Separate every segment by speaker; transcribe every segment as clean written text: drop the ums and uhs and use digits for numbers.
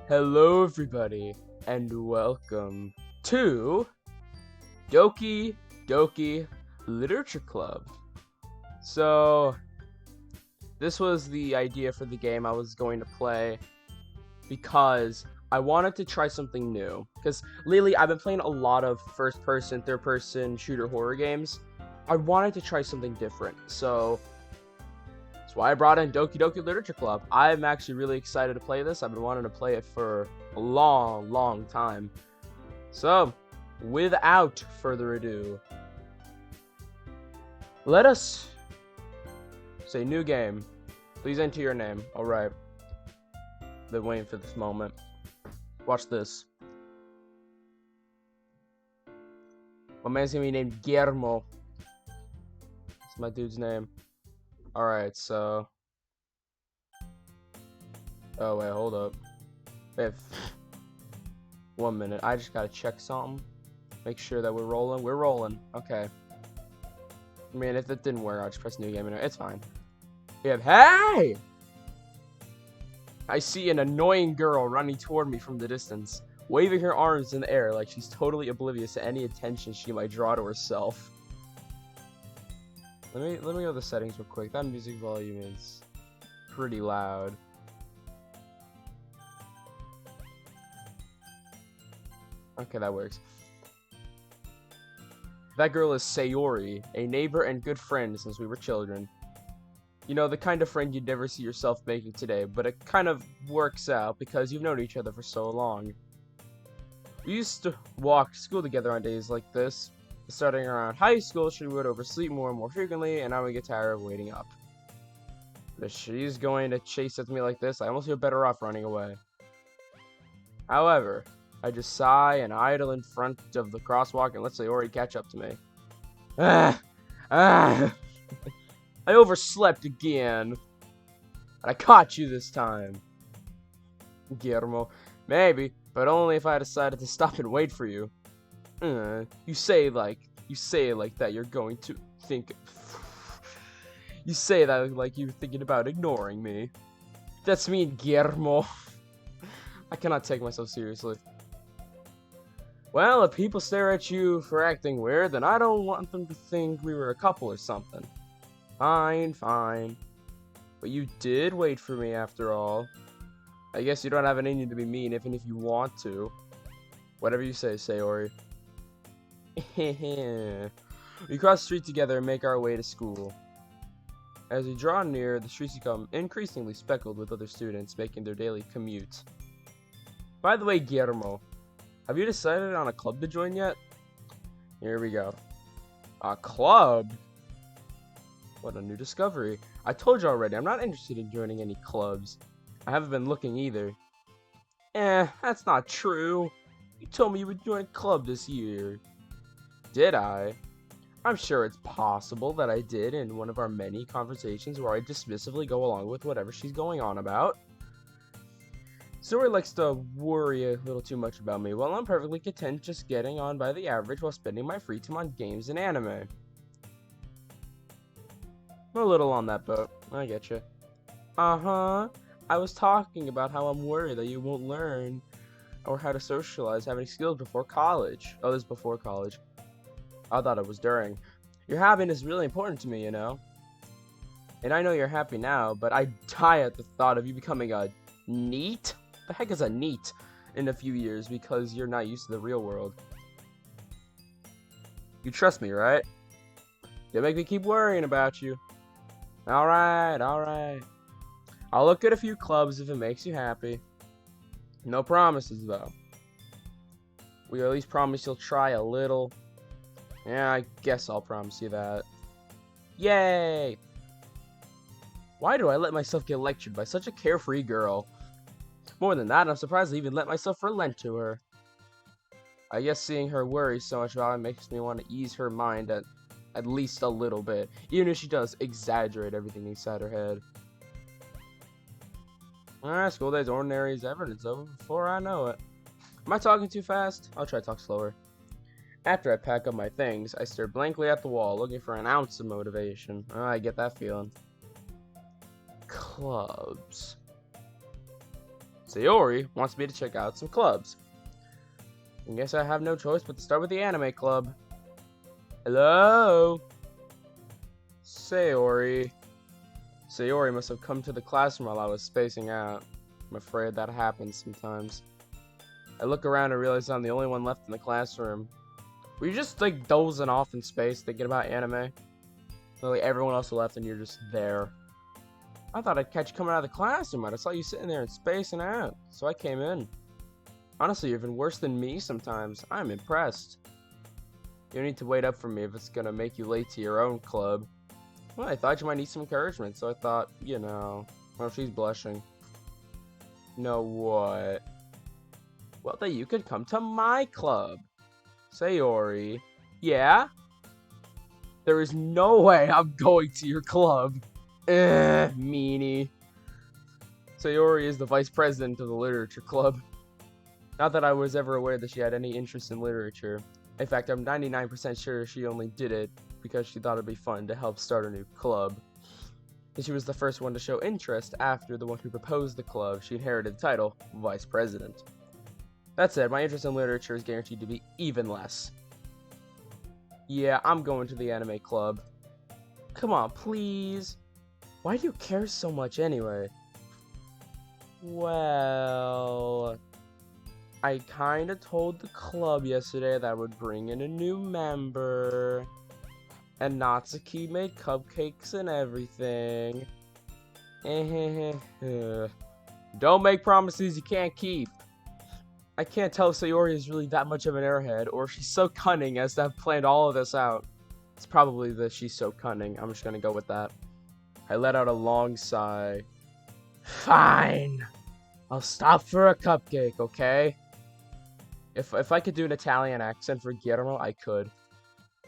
Speaker 1: Hello everybody, and welcome to Doki Doki Literature Club. So, this was the idea for the game I was going to play because I wanted to try something new. Because lately I've been playing a lot of first-person, third-person shooter horror games. I wanted to try something different, so that's why I brought in Doki Doki Literature Club. I'm actually really excited to play this. I've been wanting to play it for a long time. So, without further ado, let us say new game. Please enter your name. Alright. Been waiting for this moment. Watch this. My man's gonna be named Guillermo. That's my dude's name. Alright, so. Oh, wait, hold up. Wait. 1 minute. I just gotta check something. Make sure that we're rolling. We're rolling. Okay. I mean, if it didn't work, I'll just press new game. It's fine. We have, hey! I see an annoying girl running toward me from the distance, waving her arms in the air like she's totally oblivious to any attention she might draw to herself. Let me go to the settings real quick. That music volume is pretty loud. Okay, that works. That girl is Sayori, a neighbor and good friend since we were children. You know, the kind of friend you'd never see yourself making today, but it kind of works out because you've known each other for so long. We used to walk to school together on days like this. Starting around high school, she would oversleep more and more frequently, and I would get tired of waiting up. But if she's going to chase at me like this, I almost feel better off running away. However, I just sigh and idle in front of the crosswalk and let Sayori catch up to me. I overslept again. And I caught you this time. Guillermo. Maybe, but only if I decided to stop and wait for you. You say like that you're going to think. You say that like you're thinking about ignoring me. That's mean, Guillermo. I cannot take myself seriously. Well, if people stare at you for acting weird, then I don't want them to think we were a couple or something. Fine. But you did wait for me after all. I guess you don't have any need to be mean, even if you want to. Whatever you say, Sayori. We cross the street together and make our way to school. As we draw near, the streets become increasingly speckled with other students making their daily commute. By the way, Guillermo, have you decided on a club to join yet? Here we go. A club? What a new discovery. I told you already, I'm not interested in joining any clubs. I haven't been looking either. That's not true. You told me you would join a club this year. Did I? I'm sure it's possible that I did in one of our many conversations where I dismissively go along with whatever she's going on about. Sayori likes to worry a little too much about me, while I'm perfectly content just getting on by the average while spending my free time on games and anime. I'm a little on that boat. I get you. I was talking about how I'm worried that you won't learn or how to socialize having skills before college. Oh, this is before college. I thought it was during. Your happiness is really important to me, you know? And I know you're happy now, but I die at the thought of you becoming a NEET? The heck is a NEET in a few years because you're not used to the real world. You trust me, right? You'll make me keep worrying about you. Alright. I'll look at a few clubs if it makes you happy. No promises, though. We at least promise you'll try a little. Yeah, I guess I'll promise you that. Yay! Why do I let myself get lectured by such a carefree girl? More than that, I'm surprised I even let myself relent to her. I guess seeing her worry so much about it makes me want to ease her mind at least a little bit, even if she does exaggerate everything inside her head. Alright, school day's ordinary as ever, and it's over before I know it. Am I talking too fast? I'll try to talk slower. After I pack up my things, I stare blankly at the wall, looking for an ounce of motivation. Oh, I get that feeling. Clubs. Sayori wants me to check out some clubs. I guess I have no choice but to start with the anime club. Hello? Sayori. Sayori must have come to the classroom while I was spacing out. I'm afraid that happens sometimes. I look around and realize I'm the only one left in the classroom. Were you just like dozing off in space thinking about anime? So, like everyone else left and you're just there. I thought I'd catch you coming out of the classroom, but I saw you sitting there and spacing out, so I came in. Honestly, you're even worse than me sometimes. I'm impressed. You don't need to wait up for me if it's gonna make you late to your own club. Well, I thought you might need some encouragement, so I thought, you know... Oh, she's blushing. Know what? Well, that you could come to my club. Sayori. Yeah? There is no way I'm going to your club. Meanie. Sayori is the vice president of the literature club. Not that I was ever aware that she had any interest in literature. In fact, I'm 99% sure she only did it because she thought it'd be fun to help start a new club. And she was the first one to show interest after the one who proposed the club. She inherited the title, Vice President. That said, my interest in literature is guaranteed to be even less. Yeah, I'm going to the anime club. Come on, please. Why do you care so much anyway? Well... I kinda told the club yesterday that I would bring in a new member. And Natsuki made cupcakes and everything. Don't make promises you can't keep. I can't tell if Sayori is really that much of an airhead, or if she's so cunning as to have planned all of this out. It's probably that she's so cunning. I'm just gonna go with that. I let out a long sigh. Fine. I'll stop for a cupcake, okay? If I could do an Italian accent for Guillermo, I could.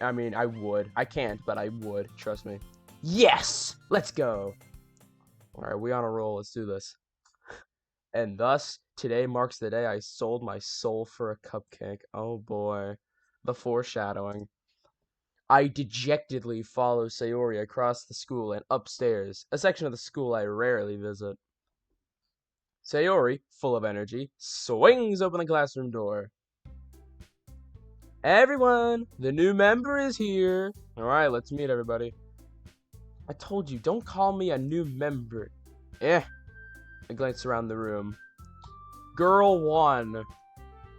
Speaker 1: I mean, I would. I can't, but I would. Trust me. Yes! Let's go! Alright, we on a roll. Let's do this. And thus, today marks the day I sold my soul for a cupcake. Oh boy. The foreshadowing. I dejectedly follow Sayori across the school and upstairs, a section of the school I rarely visit. Sayori, full of energy, swings open the classroom door. Everyone, the new member is here. Alright, let's meet everybody. I told you, don't call me a new member. I glance around the room. Girl 1.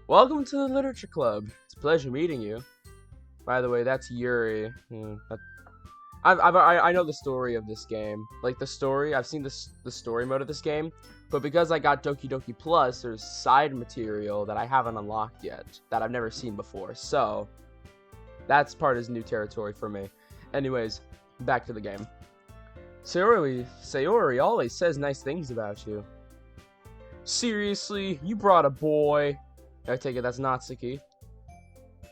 Speaker 1: Welcome to the literature club. It's a pleasure meeting you. By the way, that's Yuri. I know the story of this game. Like the story, I've seen the story mode of this game. But because I got Doki Doki Plus, there's side material that I haven't unlocked yet, that I've never seen before. So, that's part of new territory for me. Anyways, back to the game. Sayori always says nice things about you. Seriously? You brought a boy? I take it that's Natsuki.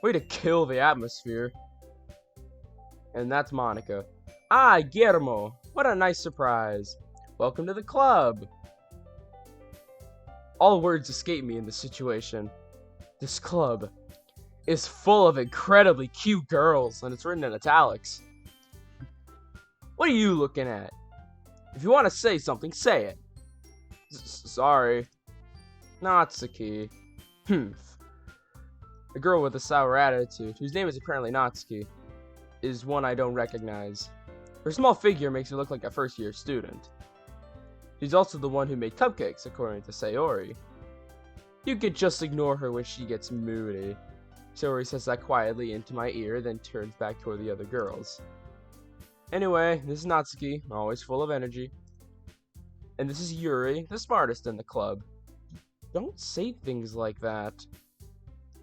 Speaker 1: Way to kill the atmosphere. And that's Monica. Ah, Guillermo. What a nice surprise. Welcome to the club. All words escape me in this situation. This club is full of incredibly cute girls, and it's written in italics. What are you looking at? If you want to say something, say it. Sorry. Natsuki. A girl with a sour attitude, whose name is apparently Natsuki, is one I don't recognize. Her small figure makes her look like a first-year student. She's also the one who made cupcakes, according to Sayori. You could just ignore her when she gets moody. Sayori says that quietly into my ear, then turns back toward the other girls. Anyway, this is Natsuki, always full of energy. And this is Yuri, the smartest in the club. Don't say things like that.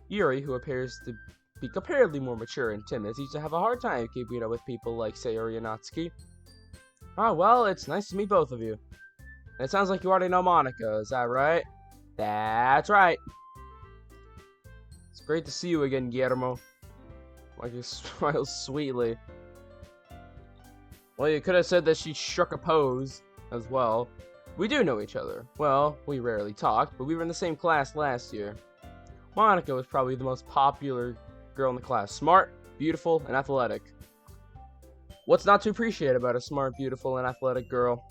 Speaker 1: Yuri, who appears to be comparatively more mature and timid, seems to have a hard time keeping up with people like Sayori and Natsuki. Ah, well, it's nice to meet both of you. And it sounds like you already know Monica, is that right? That's right. It's great to see you again, Guillermo. Like you smile sweetly. Well, you could have said that she struck a pose as well. We do know each other. Well, we rarely talk, but we were in the same class last year. Monica was probably the most popular girl in the class. Smart, beautiful, and athletic. What's not to appreciate about a smart, beautiful, and athletic girl?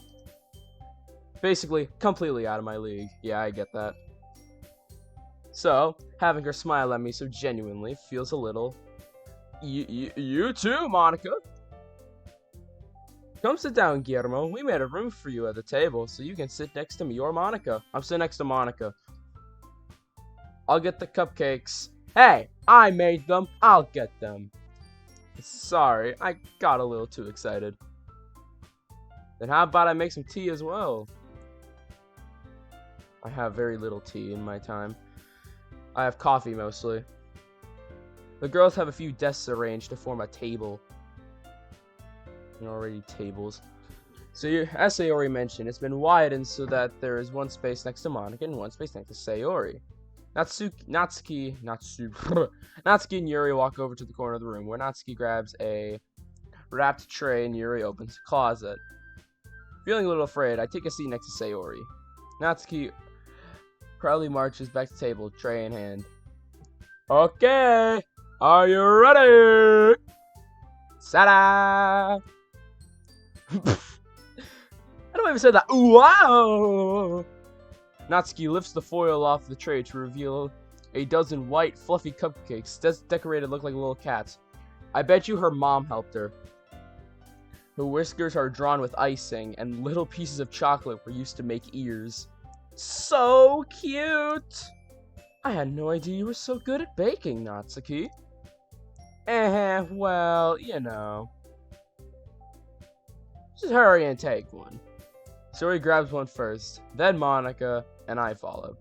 Speaker 1: Basically, completely out of my league. Yeah, I get that. So, having her smile at me so genuinely feels a little... You too, Monica. Come sit down, Guillermo. We made a room for you at the table, so you can sit next to me or Monica. I'm sitting next to Monica. I'll get the cupcakes. Hey, I made them. I'll get them. Sorry, I got a little too excited. Then how about I make some tea as well? I have very little tea in my time. I have coffee mostly. The girls have a few desks arranged to form a table. Already tables. So, as Sayori mentioned, it's been widened so that there is one space next to Monica and one space next to Sayori. Natsuki and Yuri walk over to the corner of the room, where Natsuki grabs a wrapped tray and Yuri opens a closet. Feeling a little afraid, I take a seat next to Sayori. Natsuki proudly marches back to the table, tray in hand. Okay, are you ready? Ta-da! I don't even say that. Wow! Natsuki lifts the foil off the tray to reveal a dozen white, fluffy cupcakes decorated to look like little cats. I bet you her mom helped her. Her whiskers are drawn with icing, and little pieces of chocolate were used to make ears. So cute! I had no idea you were so good at baking, Natsuki. Well, you know. Just hurry and take one. Sayori grabs one first, then Monica, and I follow.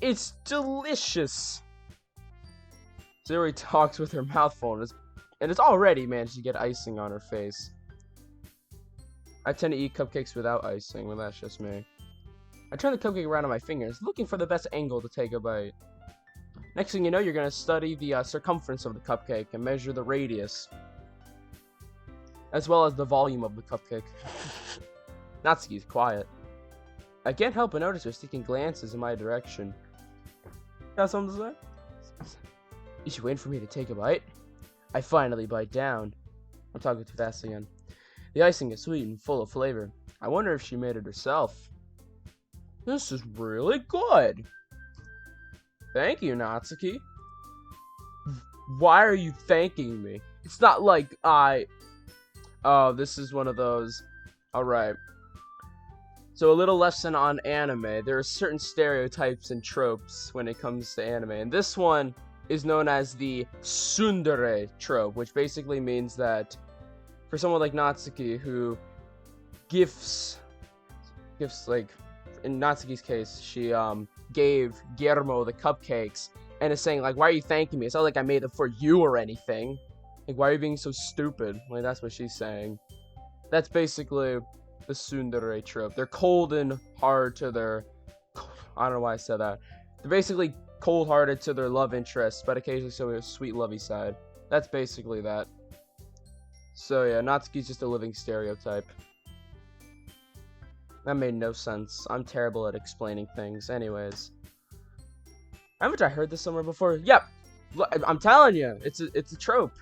Speaker 1: It's delicious! Sayori talks with her mouth full and it's already managed to get icing on her face. I tend to eat cupcakes without icing, well that's just me. I turn the cupcake around on my fingers, looking for the best angle to take a bite. Next thing you know, you're going to study the circumference of the cupcake and measure the radius, as well as the volume of the cupcake. Natsuki's quiet. I can't help but notice her sneaking glances in my direction. Got something to say? You should wait for me to take a bite. I finally bite down. I'm talking too fast again. The icing is sweet and full of flavor. I wonder if she made it herself. This is really good. Thank you, Natsuki. Why are you thanking me? It's not like Oh, this is one of those. Alright. So a little lesson on anime. There are certain stereotypes and tropes when it comes to anime. And this one is known as the tsundere trope, which basically means that for someone like Natsuki who gifts like, in Natsuki's case, she gave Guillermo the cupcakes and is saying like, why are you thanking me? It's not like I made them for you or anything. Like, why are you being so stupid? Like, that's what she's saying. That's basically the tsundere trope. They're cold and hard to their... I don't know why I said that. They're basically cold-hearted to their love interests, but occasionally show a sweet, lovey side. That's basically that. So yeah, Natsuki's just a living stereotype. That made no sense. I'm terrible at explaining things. Anyways. Haven't I heard this somewhere before? Yep! I'm telling you, it's a trope.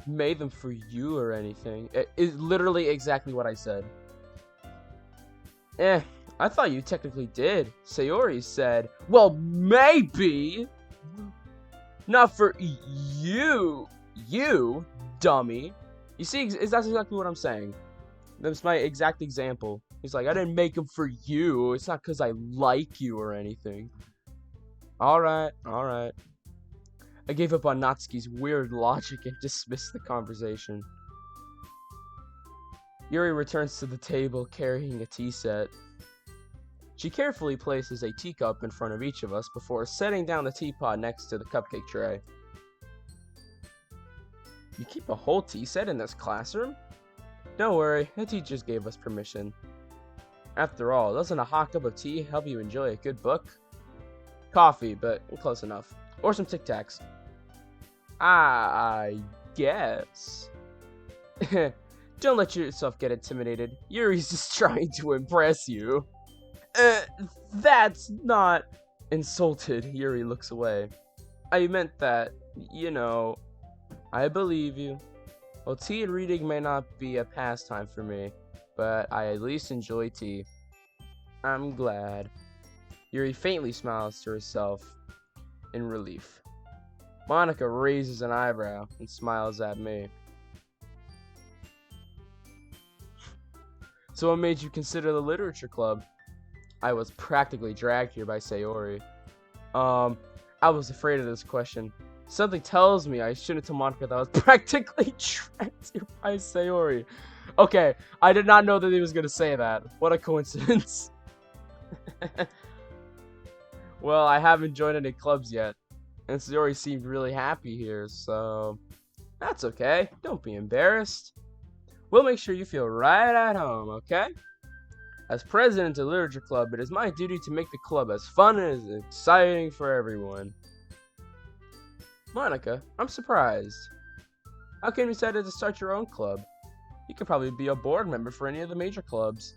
Speaker 1: Made them for you or anything. It is literally exactly what I said. I thought you technically did. Sayori said, well, maybe. Not for you, dummy. You see, that's exactly what I'm saying. That's my exact example. He's like, I didn't make them for you. It's not because I like you or anything. Alright. I gave up on Natsuki's weird logic and dismissed the conversation. Yuri returns to the table carrying a tea set. She carefully places a teacup in front of each of us before setting down the teapot next to the cupcake tray. You keep a whole tea set in this classroom? Don't worry, the teachers gave us permission. After all, doesn't a hot cup of tea help you enjoy a good book? Coffee, but close enough. Or some Tic Tacs. I guess. Don't let yourself get intimidated. Yuri's just trying to impress you. That's not... Insulted, Yuri looks away. I meant that, you know, I believe you. Well, tea and reading may not be a pastime for me, but I at least enjoy tea. I'm glad. Yuri faintly smiles to herself in relief. Monica raises an eyebrow and smiles at me. So what made you consider the literature club? I was practically dragged here by Sayori. I was afraid of this question. Something tells me I shouldn't tell Monica that I was practically dragged here by Sayori. Okay, I did not know that he was going to say that. What a coincidence. Well, I haven't joined any clubs yet. And Sayori seemed really happy here, so that's okay. Don't be embarrassed. We'll make sure you feel right at home, okay? As president of the Literature Club, it is my duty to make the club as fun and as exciting for everyone. Monica, I'm surprised. How come you decided to start your own club? You could probably be a board member for any of the major clubs.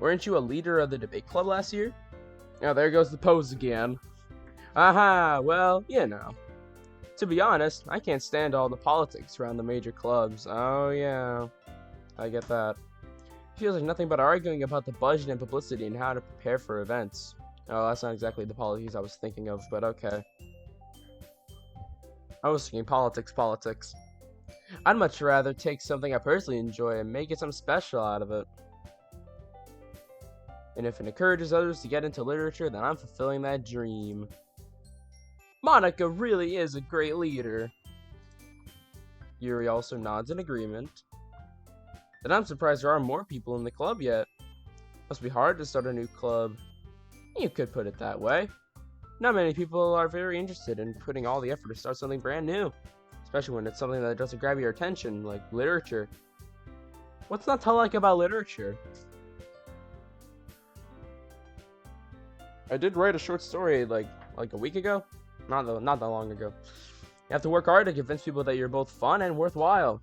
Speaker 1: Weren't you a leader of the debate club last year? Oh, there goes the pose again. Aha, well, you know. To be honest, I can't stand all the politics around the major clubs. Oh yeah, I get that. It feels like nothing but arguing about the budget and publicity and how to prepare for events. Oh, that's not exactly the politics I was thinking of, but okay. I was thinking politics. I'd much rather take something I personally enjoy and make it something special out of it. And if it encourages others to get into literature, then I'm fulfilling that dream. Monica really is a great leader. Yuri also nods in agreement. And I'm surprised there aren't more people in the club yet. Must be hard to start a new club. You could put it that way. Not many people are very interested in putting all the effort to start something brand new. Especially when it's something that doesn't grab your attention, like literature. What's not to like about literature? I did write a short story like a week ago. Not that long ago. You have to work hard to convince people that you're both fun and worthwhile.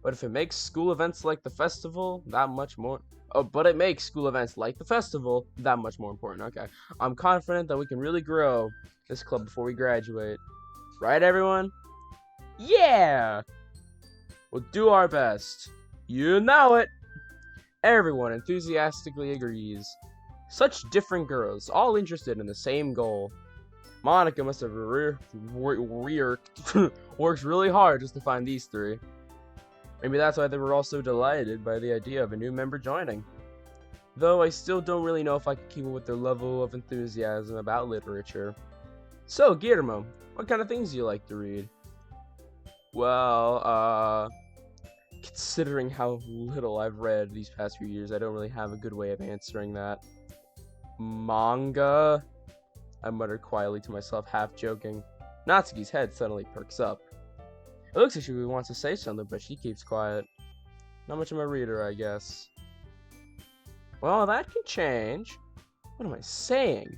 Speaker 1: But if it makes school events like the festival that much more... Oh, but it makes school events like the festival that much more important. Okay. I'm confident that we can really grow this club before we graduate. Right, everyone? Yeah! We'll do our best. You know it! Everyone enthusiastically agrees. Such different girls, all interested in the same goal. Monica must have worked really hard just to find these three. Maybe that's why they were all so delighted by the idea of a new member joining. Though I still don't really know if I can keep up with their level of enthusiasm about literature. So, Guillermo, what kind of things do you like to read? Well, considering how little I've read these past few years, I don't really have a good way of answering that. Manga? I muttered quietly to myself, half joking. Natsuki's head suddenly perks up. It looks like she wants to say something, but she keeps quiet. Not much of a reader, I guess. Well, that can change. What am I saying?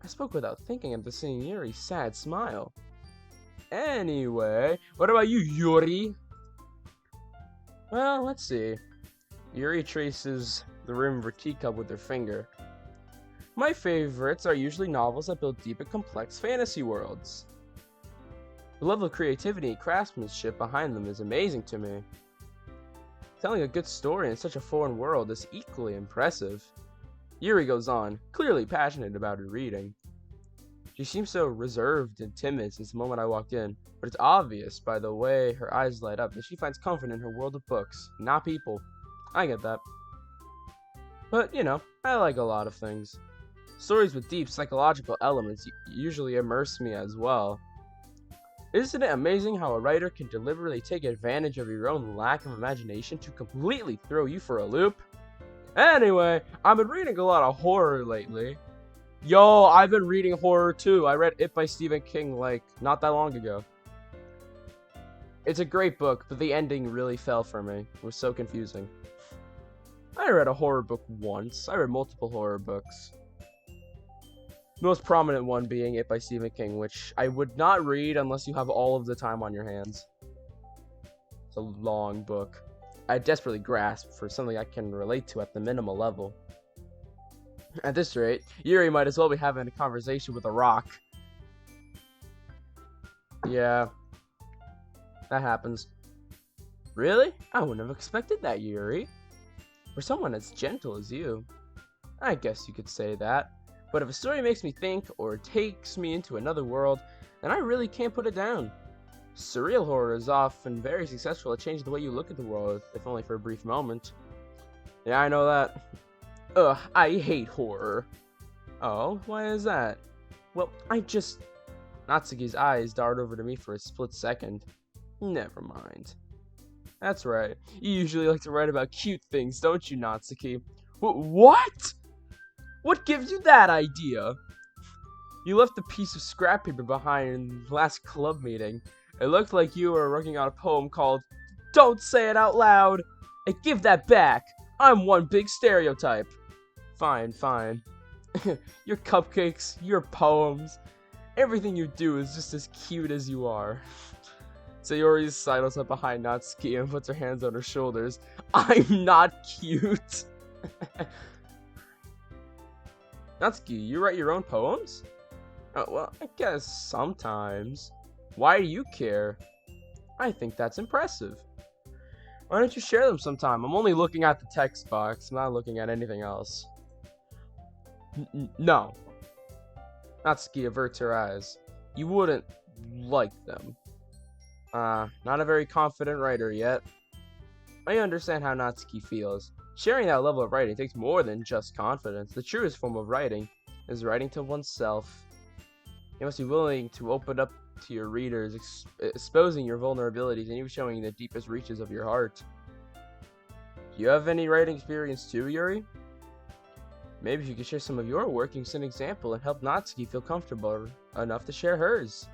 Speaker 1: I spoke without thinking after seeing Yuri's sad smile. Anyway, what about you, Yuri? Well, let's see. Yuri traces the rim of her teacup with her finger. My favorites are usually novels that build deep and complex fantasy worlds. The level of creativity and craftsmanship behind them is amazing to me. Telling a good story in such a foreign world is equally impressive. Yuri goes on, clearly passionate about her reading. She seems so reserved and timid since the moment I walked in, but it's obvious by the way her eyes light up that she finds comfort in her world of books, not people. I get that. But, you know, I like a lot of things. Stories with deep psychological elements usually immerse me as well. Isn't it amazing how a writer can deliberately take advantage of your own lack of imagination to completely throw you for a loop? Anyway, I've been reading a lot of horror lately. Yo, I've been reading horror too. I read It by Stephen King like not that long ago. It's a great book, but the ending really fell for me. It was so confusing. I read a horror book once. I read multiple horror books. The most prominent one being It by Stephen King, which I would not read unless you have all of the time on your hands. It's a long book. I desperately grasp for something I can relate to at the minimal level. At this rate, Yuri might as well be having a conversation with a rock. Yeah. That happens. Really? I wouldn't have expected that, Yuri. For someone as gentle as you. I guess you could say that. But if a story makes me think or takes me into another world, then I really can't put it down. Surreal horror is often very successful at changing the way you look at the world, if only for a brief moment. Yeah, I know that. Ugh, I hate horror. Oh, why is that? Well, Natsuki's eyes dart over to me for a split second. Never mind. That's right. You usually like to write about cute things, don't you, Natsuki? What? What gives you that idea? You left a piece of scrap paper behind in the last club meeting. It looked like you were working on a poem called Don't Say It Out Loud! And give that back! I'm one big stereotype! Fine, fine. Your cupcakes, your poems, everything you do is just as cute as you are. Sayori sidles up behind Natsuki and puts her hands on her shoulders. I'm not cute! Natsuki, you write your own poems? Oh, well, I guess sometimes. Why do you care? I think that's impressive. Why don't you share them sometime? I'm only looking at the text box. I'm not looking at anything else. No. Natsuki averts her eyes. You wouldn't like them. Not a very confident writer yet. I understand how Natsuki feels. Sharing that level of writing takes more than just confidence. The truest form of writing is writing to oneself. You must be willing to open up to your readers, exposing your vulnerabilities and even showing the deepest reaches of your heart. Do you have any writing experience too, Yuri? Maybe if you could share some of your work, you can set an example and help Natsuki feel comfortable enough to share hers.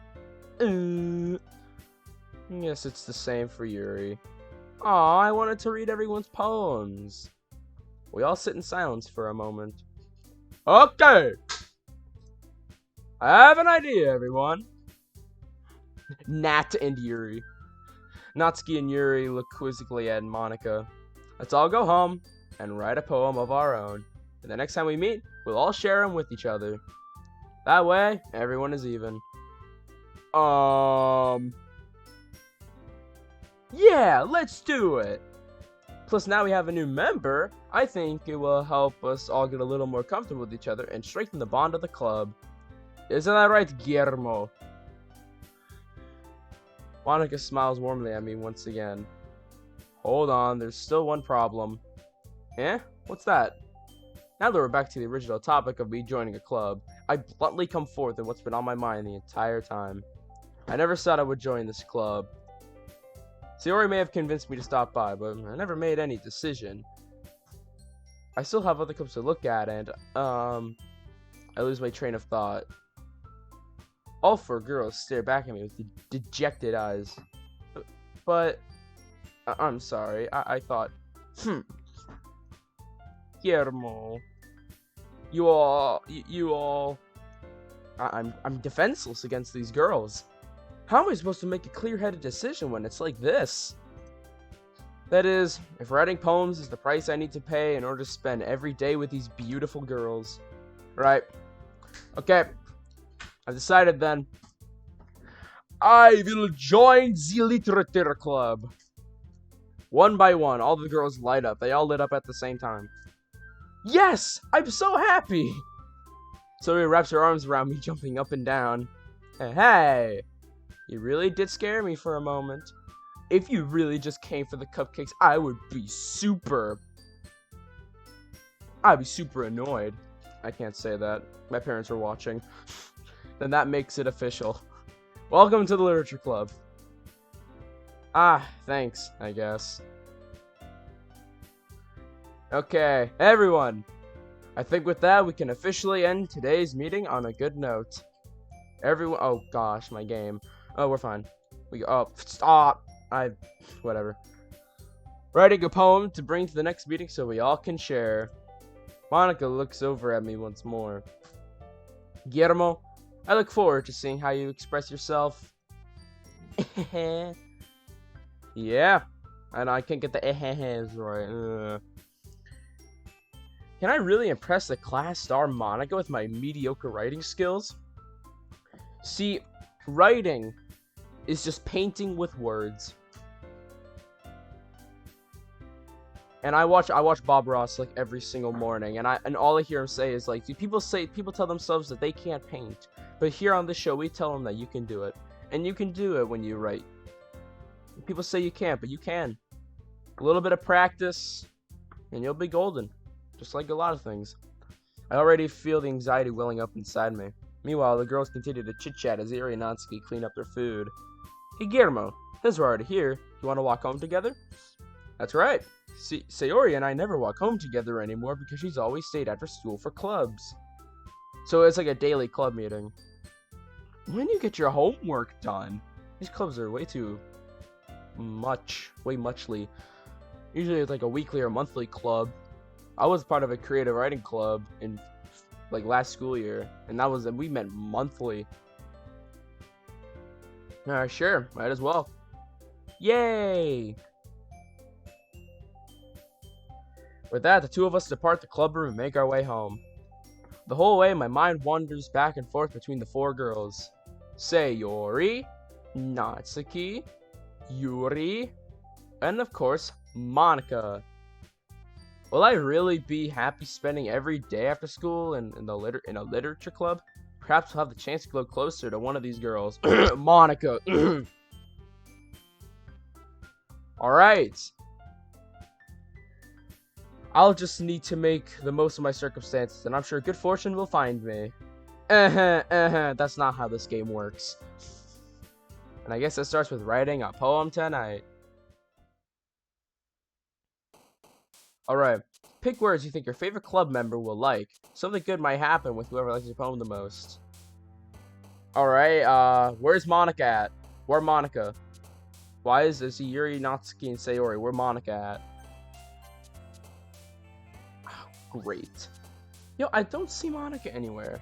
Speaker 1: Yes, it's the same for Yuri. Aw, I wanted to read everyone's poems. We all sit in silence for a moment. Okay! I have an idea, everyone. Nat and Yuri. Natsuki and Yuri look quizzically at Monika. Let's all go home and write a poem of our own. And the next time we meet, we'll all share them with each other. That way, everyone is even. Yeah, let's do it! Plus, now we have a new member. I think it will help us all get a little more comfortable with each other and strengthen the bond of the club. Isn't that right, Guillermo? Monika smiles warmly at me once again. Hold on, there's still one problem. Eh? What's that? Now that we're back to the original topic of me joining a club, I bluntly come forth with what's been on my mind the entire time. I never said I would join this club. Sayori may have convinced me to stop by, but I never made any decision. I still have other clubs to look at, and, I lose my train of thought. All four girls stare back at me with dejected eyes. But, I'm sorry, I thought, Guillermo, you all, I'm defenseless against these girls. How am I supposed to make a clear-headed decision when it's like this? That is, if writing poems is the price I need to pay in order to spend every day with these beautiful girls. Right. Okay. I've decided then. I will join the literature club. One by one, all the girls light up. They all lit up at the same time. Yes! I'm so happy! Soria wraps her arms around me, jumping up and down. Hey! You really did scare me for a moment. If you really just came for the cupcakes, I'd be super annoyed. I can't say that. My parents are watching. Then that makes it official. Welcome to the Literature Club. Thanks, I guess. Okay, everyone. I think with that, we can officially end today's meeting on a good note. Everyone, oh gosh, my game. Oh, we're fine. Stop. Whatever. Writing a poem to bring to the next meeting so we all can share. Monika looks over at me once more. Guillermo, I look forward to seeing how you express yourself. Yeah, and I can't get the ehs right. Can I really impress the class star Monika with my mediocre writing skills? See, writing is just painting with words. And I watch Bob Ross like every single morning, and all I hear him say is like, people tell themselves that they can't paint, but here on this show we tell them that you can do it, and you can do it when you write. People say you can't, but you can. A little bit of practice, and you'll be golden, just like a lot of things. I already feel the anxiety welling up inside me. Meanwhile, the girls continue to chit-chat as Eri and Natsuki clean up their food. Hey Guillermo, since we're already here, you want to walk home together? That's right. See, Sayori and I never walk home together anymore because she's always stayed after school for clubs. So it's like a daily club meeting. When you get your homework done? These clubs are way muchly. Usually it's like a weekly or monthly club. I was part of a creative writing club in like last school year, and we met monthly. Sure, might as well. Yay! With that, the two of us depart the club room and make our way home. The whole way, my mind wanders back and forth between the four girls. Sayori, Natsuki, Yuri, and of course, Monika. Will I really be happy spending every day after school in a literature club? Perhaps I'll have the chance to go closer to one of these girls. Monika. Alright. I'll just need to make the most of my circumstances, and I'm sure good fortune will find me. That's not how this game works. And I guess it starts with writing a poem tonight. Alright, pick words you think your favorite club member will like. Something good might happen with whoever likes your poem the most. Alright, where's Monika at? Where Monika? Why is this Yuri, Natsuki, and Sayori? Where Monika at? Oh, great. Yo, I don't see Monika anywhere.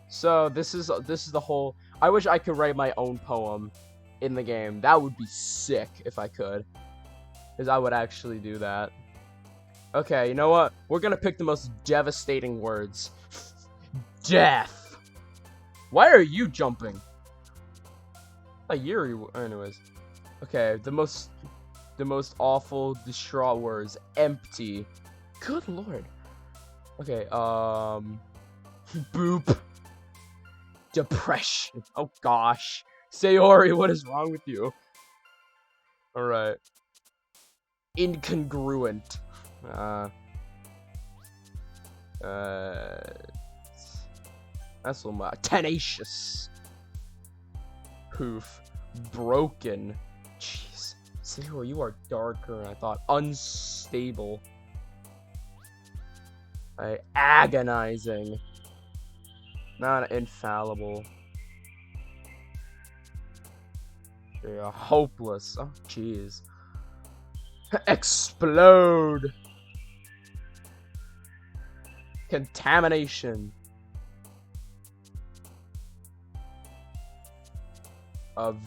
Speaker 1: So this is the whole. I wish I could write my own poem in the game. That would be sick if I could. Because I would actually do that. Okay, you know what? We're gonna pick the most devastating words. Death. Why are you jumping? Like Yuri. Anyways. Okay, the most awful, distraught words. Empty. Good lord. Okay. Boop. Depression. Oh gosh. Sayori, what is wrong with you? Alright. Incongruent. That's a lot. Tenacious. Poof. Broken. Jeez. Sayori, you are darker than I thought. Unstable. Agonizing. Not infallible. Yeah, hopeless. Oh, jeez. Explode. Contamination.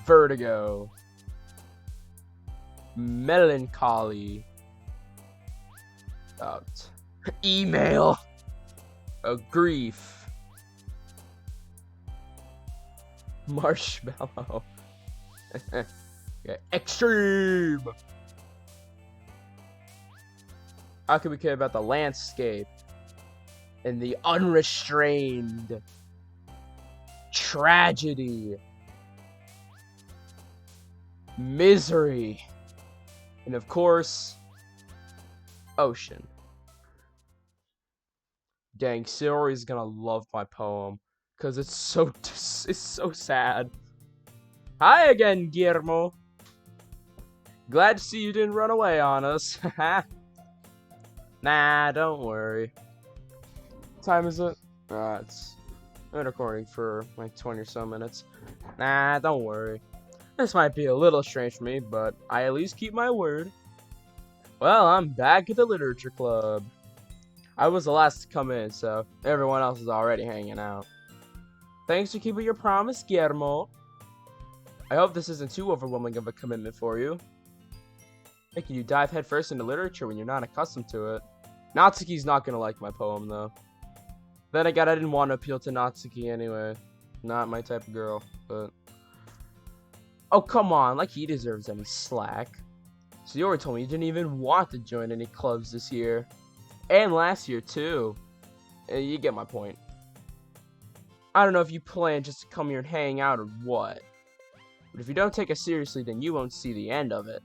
Speaker 1: Vertigo. Melancholy. Email. Grief. Marshmallow. Okay. Extreme. How can we care about the landscape and the unrestrained? Tragedy. Misery. And of course, ocean. Dang, Sayori's gonna love my poem because it's so sad. Hi again, Guillermo. Glad to see you didn't run away on us. Nah, don't worry. What time is it? It's been recording for like 20 or so minutes. Nah, don't worry. This might be a little strange for me, but I at least keep my word. Well, I'm back at the literature club. I was the last to come in, so everyone else is already hanging out. Thanks for keeping your promise, Guillermo. I hope this isn't too overwhelming of a commitment for you. Making you dive headfirst into literature when you're not accustomed to it. Natsuki's not gonna like my poem, though. Then again, I didn't want to appeal to Natsuki anyway. Not my type of girl, but... Oh, come on, like he deserves any slack. Sayori told me you didn't even want to join any clubs this year. And last year, too. You get my point. I don't know if you plan just to come here and hang out or what. But if you don't take us seriously, then you won't see the end of it.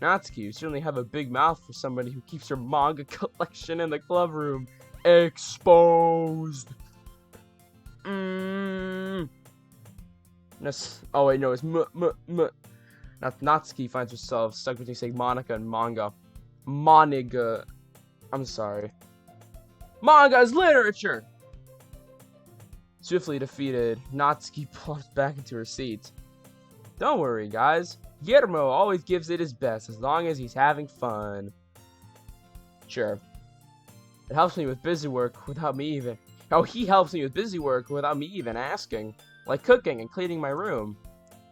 Speaker 1: Natsuki, you certainly have a big mouth for somebody who keeps her manga collection in the club room. Exposed! Oh wait, no, it's Natsuki finds herself stuck between saying Monica and manga. Moniga. I'm sorry. Manga is literature! Swiftly defeated, Natsuki plunged back into her seat. Don't worry, guys. Guillermo always gives it his best as long as he's having fun. Sure. It helps me with busy work without me even... Oh, he helps me with busy work without me even asking. Like cooking and cleaning my room.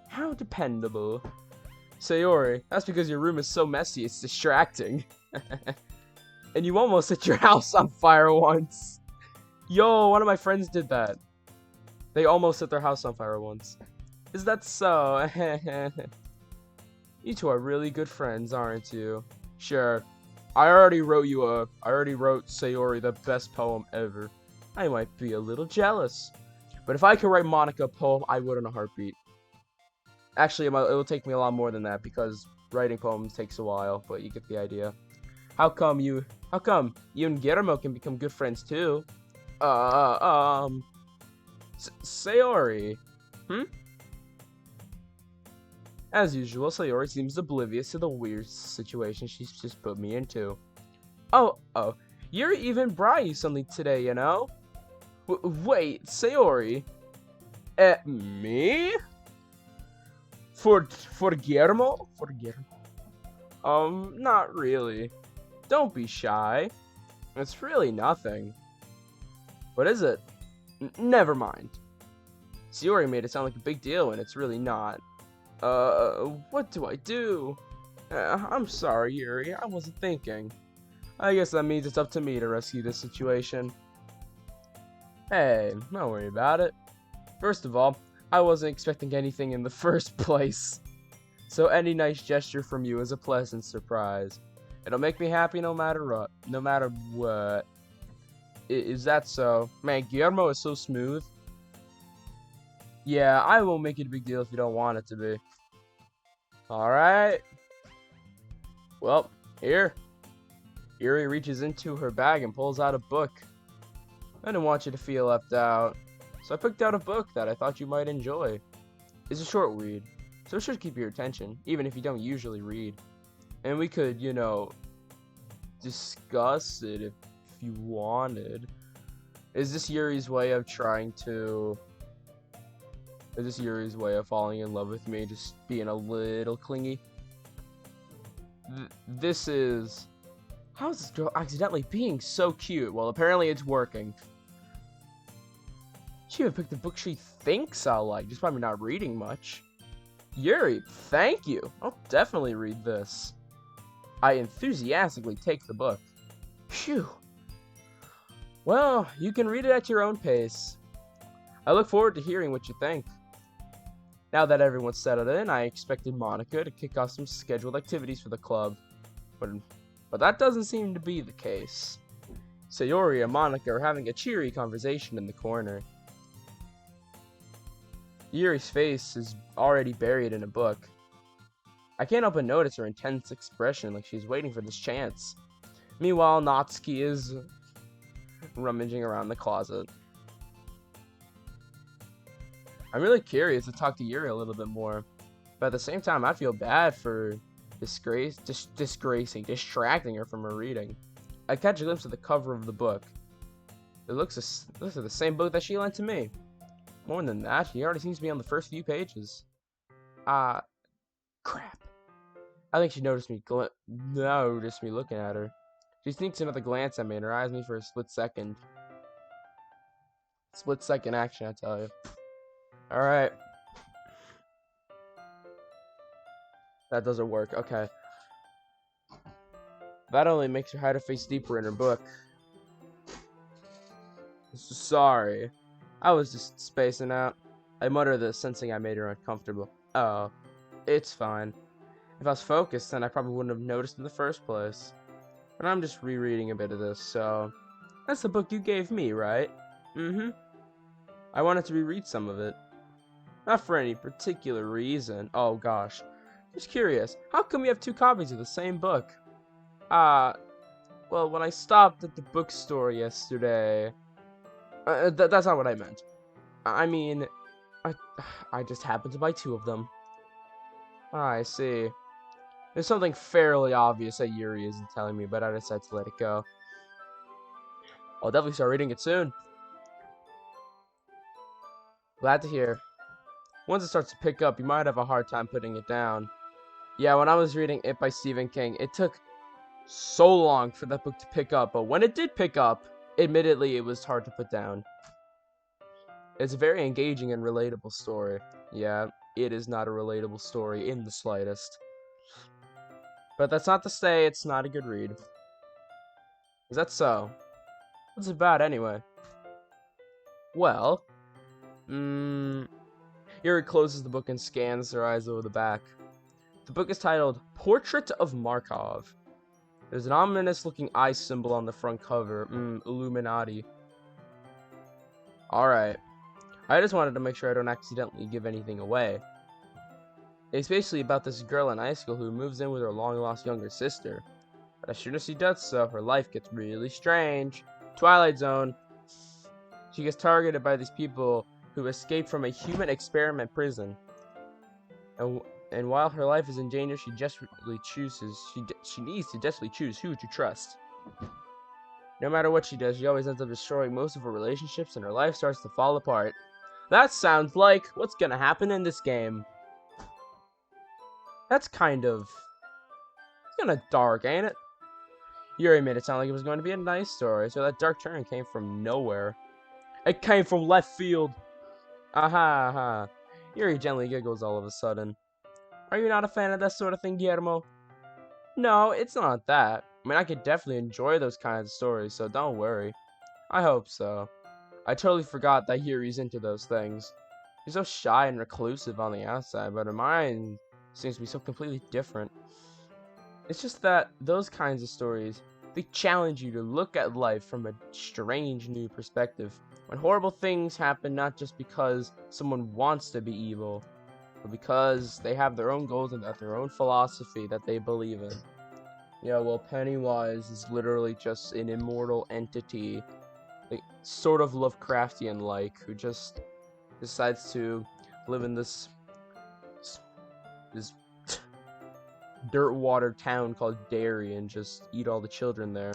Speaker 1: How dependable. Sayori, that's because your room is so messy it's distracting. And you almost set your house on fire once. Yo, one of my friends did that. They almost set their house on fire once. Is that so? You two are really good friends, aren't you? Sure. I already wrote Sayori the best poem ever. I might be a little jealous. But if I could write Monica a poem, I would in a heartbeat. Actually, it will take me a lot more than that because writing poems takes a while, but you get the idea. How come you and Guillermo can become good friends too? Sayori. As usual, Sayori seems oblivious to the weird situation she's just put me into. Oh, Yuri even brought you something today, you know? Wait, Sayori? Me? For Guillermo? For Guillermo? Not really. Don't be shy. It's really nothing. What is it? Never mind. Sayori made it sound like a big deal when it's really not. What do I do? I'm sorry, Yuri. I wasn't thinking. I guess that means it's up to me to rescue this situation. Hey, don't worry about it. First of all, I wasn't expecting anything in the first place. So any nice gesture from you is a pleasant surprise. It'll make me happy no matter what. No matter what. Is that so? Man, Guillermo is so smooth. Yeah, I won't make it a big deal if you don't want it to be. Alright. Well, here. Yuri reaches into her bag and pulls out a book. I didn't want you to feel left out, so I picked out a book that I thought you might enjoy. It's a short read, so it should keep your attention, even if you don't usually read. And we could, you know, discuss it if you wanted. Is this Yuri's way of falling in love with me, just being a little clingy? This is... How is this girl accidentally being so cute? Well, apparently it's working. She even picked the book she thinks I'll like, just probably not reading much. Yuri, thank you. I'll definitely read this. I enthusiastically take the book. Phew. Well, you can read it at your own pace. I look forward to hearing what you think. Now that everyone's settled in, I expected Monica to kick off some scheduled activities for the club. But that doesn't seem to be the case. Sayori and Monica are having a cheery conversation in the corner. Yuri's face is already buried in a book. I can't help but notice her intense expression like she's waiting for this chance. Meanwhile, Natsuki is rummaging around the closet. I'm really curious to talk to Yuri a little bit more, but at the same time, I feel bad for distracting her from her reading. I catch a glimpse of the cover of the book. It looks like the same book that she lent to me. More than that, she already seems to be on the first few pages. Crap. I think she noticed me looking at her. She sneaks another glance at me and her eyes me for a split second. Split second action, I tell you. Alright. That doesn't work. Okay. That only makes her hide her face deeper in her book. Sorry. I was just spacing out. I mutter this, sensing I made her uncomfortable. Oh. It's fine. If I was focused, then I probably wouldn't have noticed in the first place. But I'm just rereading a bit of this, so... That's the book you gave me, right? Mm-hmm. I wanted to reread some of it. Not for any particular reason. Oh, gosh. Just curious, how come you have two copies of the same book? Well, when I stopped at the bookstore yesterday... that's not what I meant. I mean, I, I just happened to buy two of them. I see. There's something fairly obvious that Yuri isn't telling me, but I decided to let it go. I'll definitely start reading it soon. Glad to hear. Once it starts to pick up, you might have a hard time putting it down. Yeah, when I was reading It by Stephen King, it took so long for that book to pick up, but when it did pick up, admittedly, it was hard to put down. It's a very engaging and relatable story. Yeah, it is not a relatable story in the slightest. But that's not to say it's not a good read. Is that so? What's it about anyway? Well, Yuri closes the book and scans her eyes over the back. The book is titled Portrait of Markov. There's an ominous-looking eye symbol on the front cover. Illuminati. Alright. I just wanted to make sure I don't accidentally give anything away. It's basically about this girl in high school who moves in with her long-lost younger sister. But as soon as she does so, her life gets really strange. Twilight Zone. She gets targeted by these people who escaped from a human experiment prison. And while her life is in danger, she desperately chooses. She needs to desperately choose who to trust. No matter what she does, she always ends up destroying most of her relationships, and her life starts to fall apart. That sounds like what's gonna happen in this game. That's kind of dark, ain't it? Yuri made it sound like it was going to be a nice story, so that dark turn came from nowhere. It came from left field. Aha, aha. Yuri gently giggles all of a sudden. Are you not a fan of that sort of thing, Guillermo? No, it's not that. I mean, I could definitely enjoy those kinds of stories, so don't worry. I hope so. I totally forgot that Yuri's into those things. He's so shy and reclusive on the outside, but in mind seems to be so completely different. It's just that those kinds of stories, they challenge you to look at life from a strange new perspective. When horrible things happen not just because someone wants to be evil, but because they have their own goals and their own philosophy that they believe in. Yeah, well, Pennywise is literally just an immortal entity, like, sort of Lovecraftian-like, who just decides to live in this dirt water town called Derry and just eat all the children there.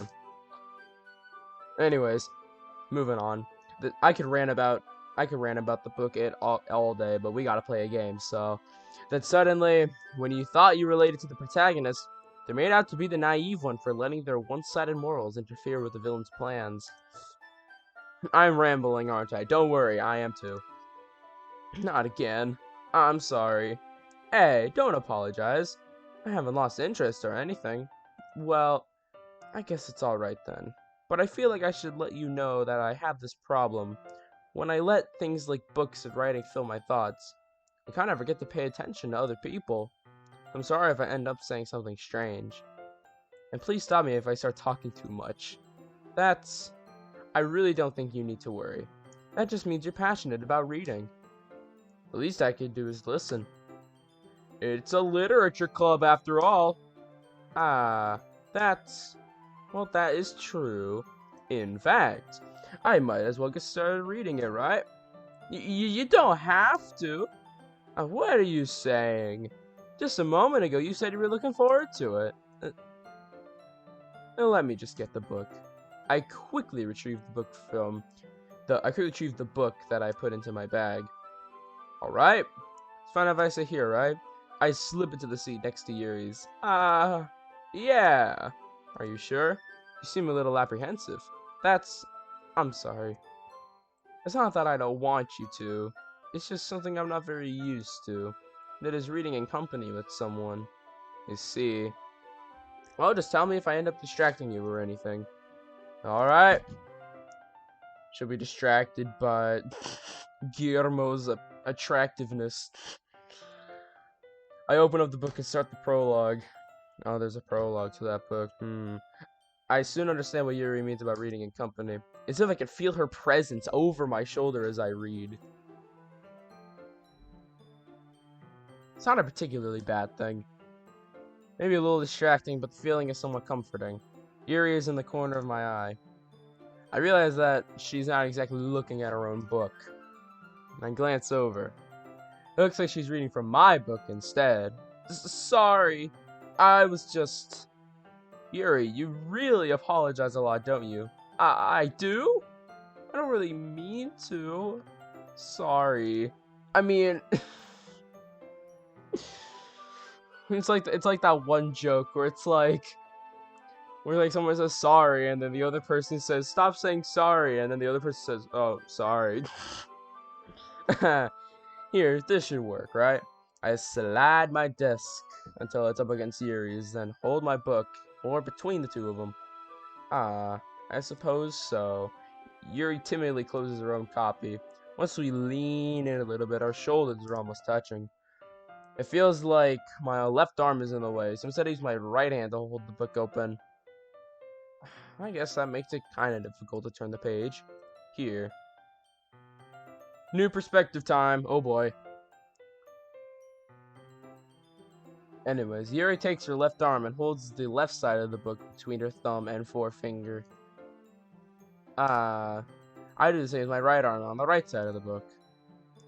Speaker 1: Anyways, moving on. I could rant about the book all day, but we gotta play a game. So then suddenly, when you thought you related to the protagonist, they made out to be the naive one for letting their one-sided morals interfere with the villain's plans. I'm rambling, aren't I? Don't worry, I am too. Not again. I'm sorry. Hey, don't apologize. I haven't lost interest or anything. Well, I guess it's alright then. But I feel like I should let you know that I have this problem. When I let things like books and writing fill my thoughts, I kind of forget to pay attention to other people. I'm sorry if I end up saying something strange. And please stop me if I start talking too much. I really don't think you need to worry. That just means you're passionate about reading. The least I could do is listen. It's a literature club after all. Ah, that is true. In fact, I might as well get started reading it, right? You don't have to. What are you saying? Just a moment ago, you said you were looking forward to it. Let me just get the book. I quickly retrieved the book that I put into my bag. All right. It's fine if I sit here, right? I slip into the seat next to Yuri's. Yeah. Are you sure? You seem a little apprehensive. I'm sorry. It's not that I don't want you to. It's just something I'm not very used to. That is reading in company with someone. You see. Well, just tell me if I end up distracting you or anything. Alright. Should be distracted by Guillermo's attractiveness. I open up the book and start the prologue. Oh, there's a prologue to that book. I soon understand what Yuri means about reading in company. It's as if I can feel her presence over my shoulder as I read. It's not a particularly bad thing. Maybe a little distracting, but the feeling is somewhat comforting. Yuri is in the corner of my eye. I realize that she's not exactly looking at her own book. I glance over. It looks like she's reading from my book instead. Sorry, I was just... Yuri, you really apologize a lot, don't you? I do? I don't really mean to. Sorry. I mean... it's like that one joke where it's like... where like someone says sorry, and then the other person says, stop saying sorry, and then the other person says, oh, sorry. Here, this should work, right? I slide my desk until it's up against Yuri's, then hold my book, or between the two of them. I suppose so. Yuri timidly closes her own copy. Once we lean in a little bit, our shoulders are almost touching. It feels like my left arm is in the way, so instead I use my right hand to hold the book open. I guess that makes it kind of difficult to turn the page. Here. New perspective time. Oh boy. Anyways, Yuri takes her left arm and holds the left side of the book between her thumb and forefinger. I do the same with my right arm on the right side of the book.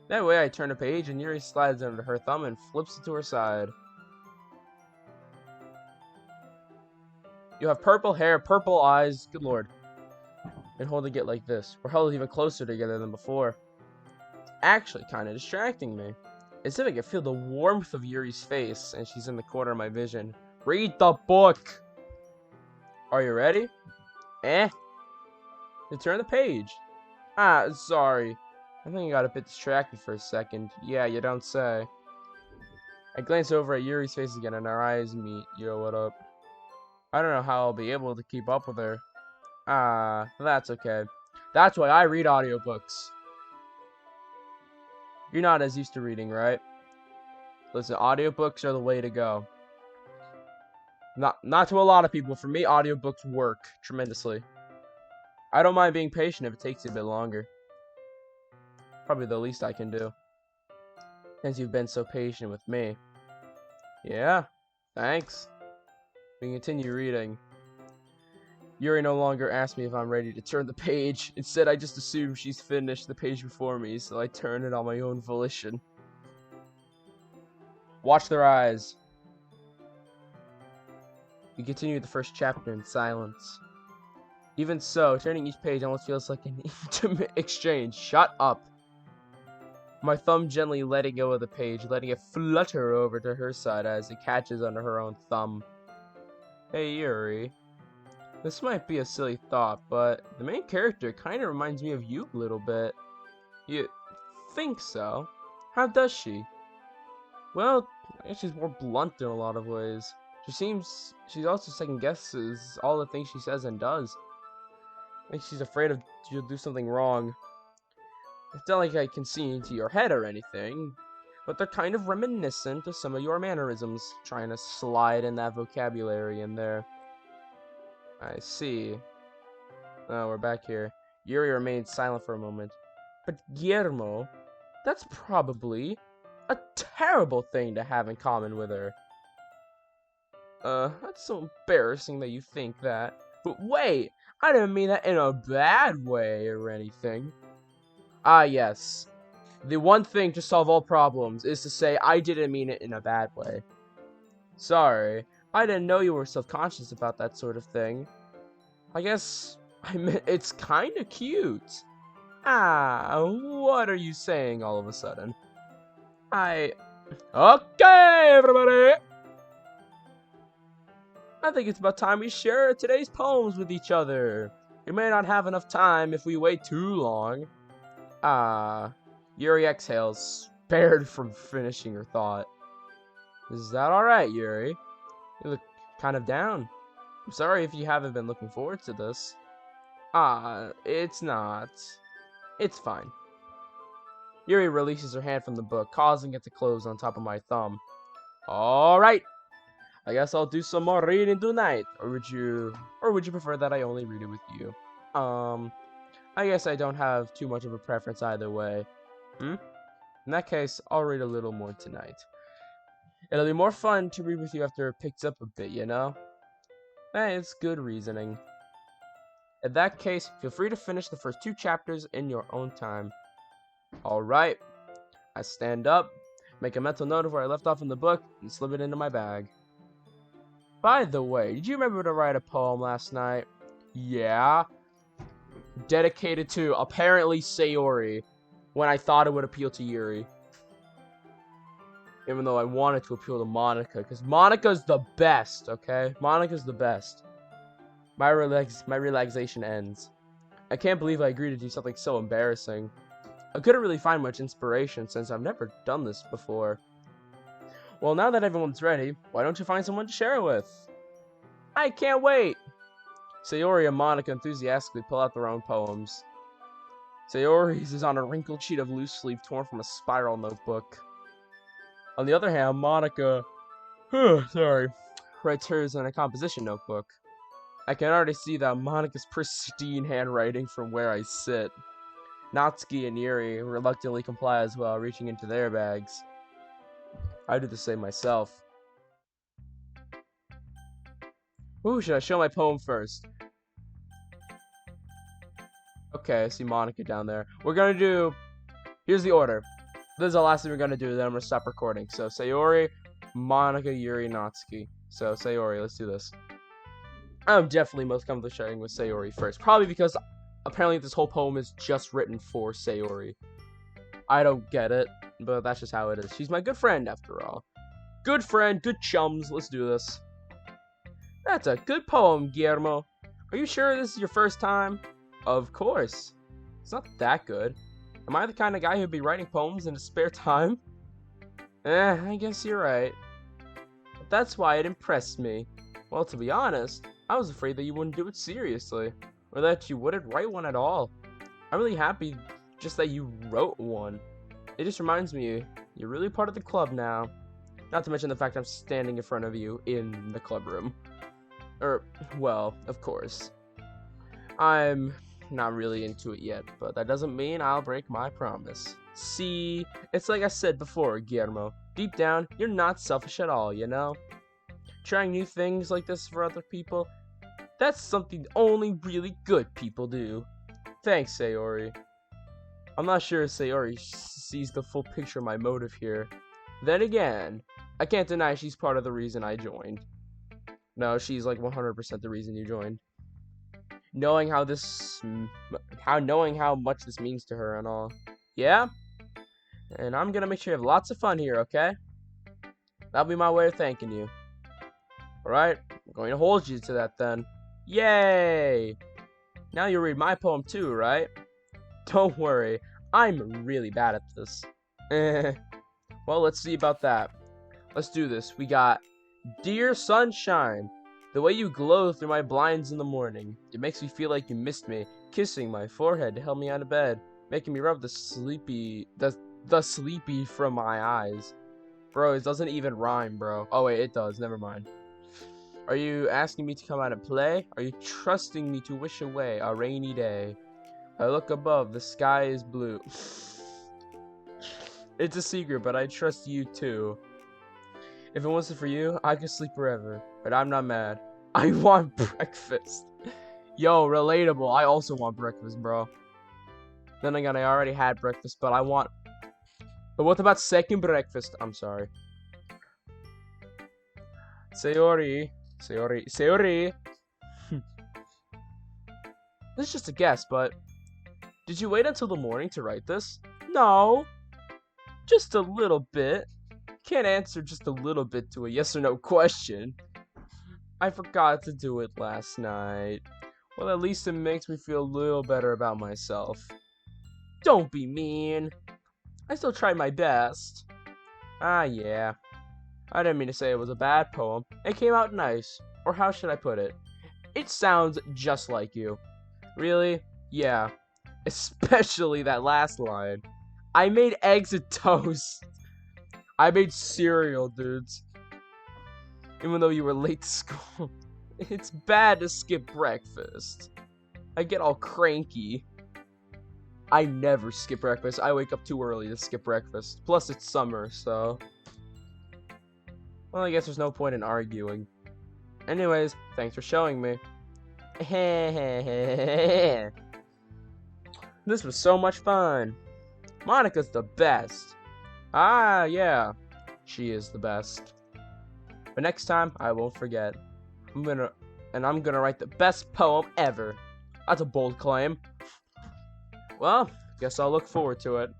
Speaker 1: That way I turn a page and Yuri slides under her thumb and flips it to her side. You have purple hair, purple eyes, good lord. And holding it like this. We're held even closer together than before. It's actually kind of distracting me. It's as if I can feel the warmth of Yuri's face, and she's in the corner of my vision. Read the book! Are you ready? You turn the page. Sorry. I think I got a bit distracted for a second. Yeah, you don't say. I glance over at Yuri's face again, and our eyes meet. Yo, what up? I don't know how I'll be able to keep up with her. That's okay. That's why I read audiobooks. You're not as used to reading, right? Listen, audiobooks are the way to go. Not to a lot of people. For me, audiobooks work tremendously. I don't mind being patient if it takes a bit longer. Probably the least I can do. Since you've been so patient with me. Yeah, thanks. We continue reading. Yuri no longer asks me if I'm ready to turn the page. Instead, I just assume she's finished the page before me, so I turn it on my own volition. Watch their eyes. We continue the first chapter in silence. Even so, turning each page almost feels like an intimate exchange. Shut up. My thumb gently letting go of the page, letting it flutter over to her side as it catches under her own thumb. Hey, Yuri. This might be a silly thought, but the main character kind of reminds me of you a little bit. You think so? How does she? Well, I guess she's more blunt in a lot of ways. She also second guesses all the things she says and does. Like she's afraid of you'll do something wrong. It's not like I can see into your head or anything, but they're kind of reminiscent of some of your mannerisms, trying to slide in that vocabulary in there. I see. Oh, we're back here. Yuri remains silent for a moment. But Guillermo, that's probably a terrible thing to have in common with her. That's so embarrassing that you think that. But wait, I didn't mean that in a bad way or anything. Ah, yes. The one thing to solve all problems is to say I didn't mean it in a bad way. Sorry, I didn't know you were self-conscious about that sort of thing. I guess I meant it's kind of cute. What are you saying all of a sudden? Okay, everybody! I think it's about time we share today's poems with each other. We may not have enough time if we wait too long. Yuri exhales, spared from finishing her thought. Is that alright, Yuri? You look kind of down. I'm sorry if you haven't been looking forward to this. It's not. It's fine. Yuri releases her hand from the book, causing it to close on top of my thumb. Alright. I guess I'll do some more reading tonight. Or would you prefer that I only read it with you? I guess I don't have too much of a preference either way. In that case, I'll read a little more tonight. It'll be more fun to read with you after it picks up a bit, you know? Hey, it's good reasoning. In that case, feel free to finish the first 2 chapters in your own time. Alright. I stand up, make a mental note of where I left off in the book, and slip it into my bag. By the way, did you remember to write a poem last night? Yeah. Dedicated to, apparently, Sayori, when I thought it would appeal to Yuri. Even though I wanted to appeal to Monica, because Monica's the best, okay? Monica's the best. My relaxation ends. I can't believe I agreed to do something so embarrassing. I couldn't really find much inspiration since I've never done this before. Well, now that everyone's ready, why don't you find someone to share it with? I can't wait! Sayori and Monica enthusiastically pull out their own poems. Sayori's is on a wrinkled sheet of loose leaf torn from a spiral notebook. On the other hand, Monica, writes hers in a composition notebook. I can already see that Monica's pristine handwriting from where I sit. Natsuki and Yuri reluctantly comply as well, reaching into their bags. I do the same myself. Ooh, should I show my poem first? Okay, I see Monica down there. We're gonna do... Here's the order. This is the last thing we're gonna do, then I'm gonna stop recording. So, Sayori, Monica, Yuri, Natsuki. So, Sayori, let's do this. I'm definitely most comfortable sharing with Sayori first. Probably because apparently this whole poem is just written for Sayori. I don't get it, but that's just how it is. She's my good friend, after all. Good friend, good chums, let's do this. That's a good poem, Guillermo. Are you sure this is your first time? Of course. It's not that good. Am I the kind of guy who'd be writing poems in his spare time? I guess you're right. But that's why it impressed me. Well, to be honest, I was afraid that you wouldn't do it seriously, or that you wouldn't write one at all. I'm really happy just that you wrote one. It just reminds me, you're really part of the club now. Not to mention the fact I'm standing in front of you in the club room. Well, of course. I'm not really into it yet, but that doesn't mean I'll break my promise. See, it's like I said before, Guillermo. Deep down, you're not selfish at all, you know? Trying new things like this for other people, that's something only really good people do. Thanks, Sayori. I'm not sure if Sayori sees the full picture of my motive here. Then again, I can't deny she's part of the reason I joined. No, she's like 100% the reason you joined. Knowing how much this means to her and all. Yeah? And I'm gonna make sure you have lots of fun here, okay? That'll be my way of thanking you. Alright, I'm going to hold you to that then. Yay! Now you read my poem too, right? Don't worry, I'm really bad at this. Well, let's see about that. Let's do this. We got Dear Sunshine, the way you glow through my blinds in the morning. It makes me feel like you missed me, kissing my forehead to help me out of bed, making me rub the sleepy from my eyes. Bro, it doesn't even rhyme, bro. Oh wait, it does. Never mind. Are you asking me to come out and play? Are you trusting me to wish away a rainy day? I look above, the sky is blue. It's a secret, but I trust you too. If it wasn't for you, I could sleep forever, but I'm not mad. I want breakfast. Yo, relatable. I also want breakfast, bro. Then again, I already had breakfast, but what about second breakfast? I'm sorry. Sayori. This is just a guess, but did you wait until the morning to write this? No. Just a little bit. Can't answer just a little bit to a yes or no question. I forgot to do it last night. Well, at least it makes me feel a little better about myself. Don't be mean. I still tried my best. Ah, yeah. I didn't mean to say it was a bad poem. It came out nice. Or how should I put it? It sounds just like you. Really? Yeah. Especially that last line. I made eggs and toast. I made cereal, dudes. even though you were late to school. It's bad to skip breakfast. I get all cranky. I never skip breakfast. I wake up too early to skip breakfast. Plus, it's summer, so... Well, I guess there's no point in arguing. Anyways, thanks for showing me. This was so much fun. Monica's the best. Ah, yeah. She is the best. But next time, I won't forget. I'm gonna write the best poem ever. That's a bold claim. Well, guess I'll look forward to it.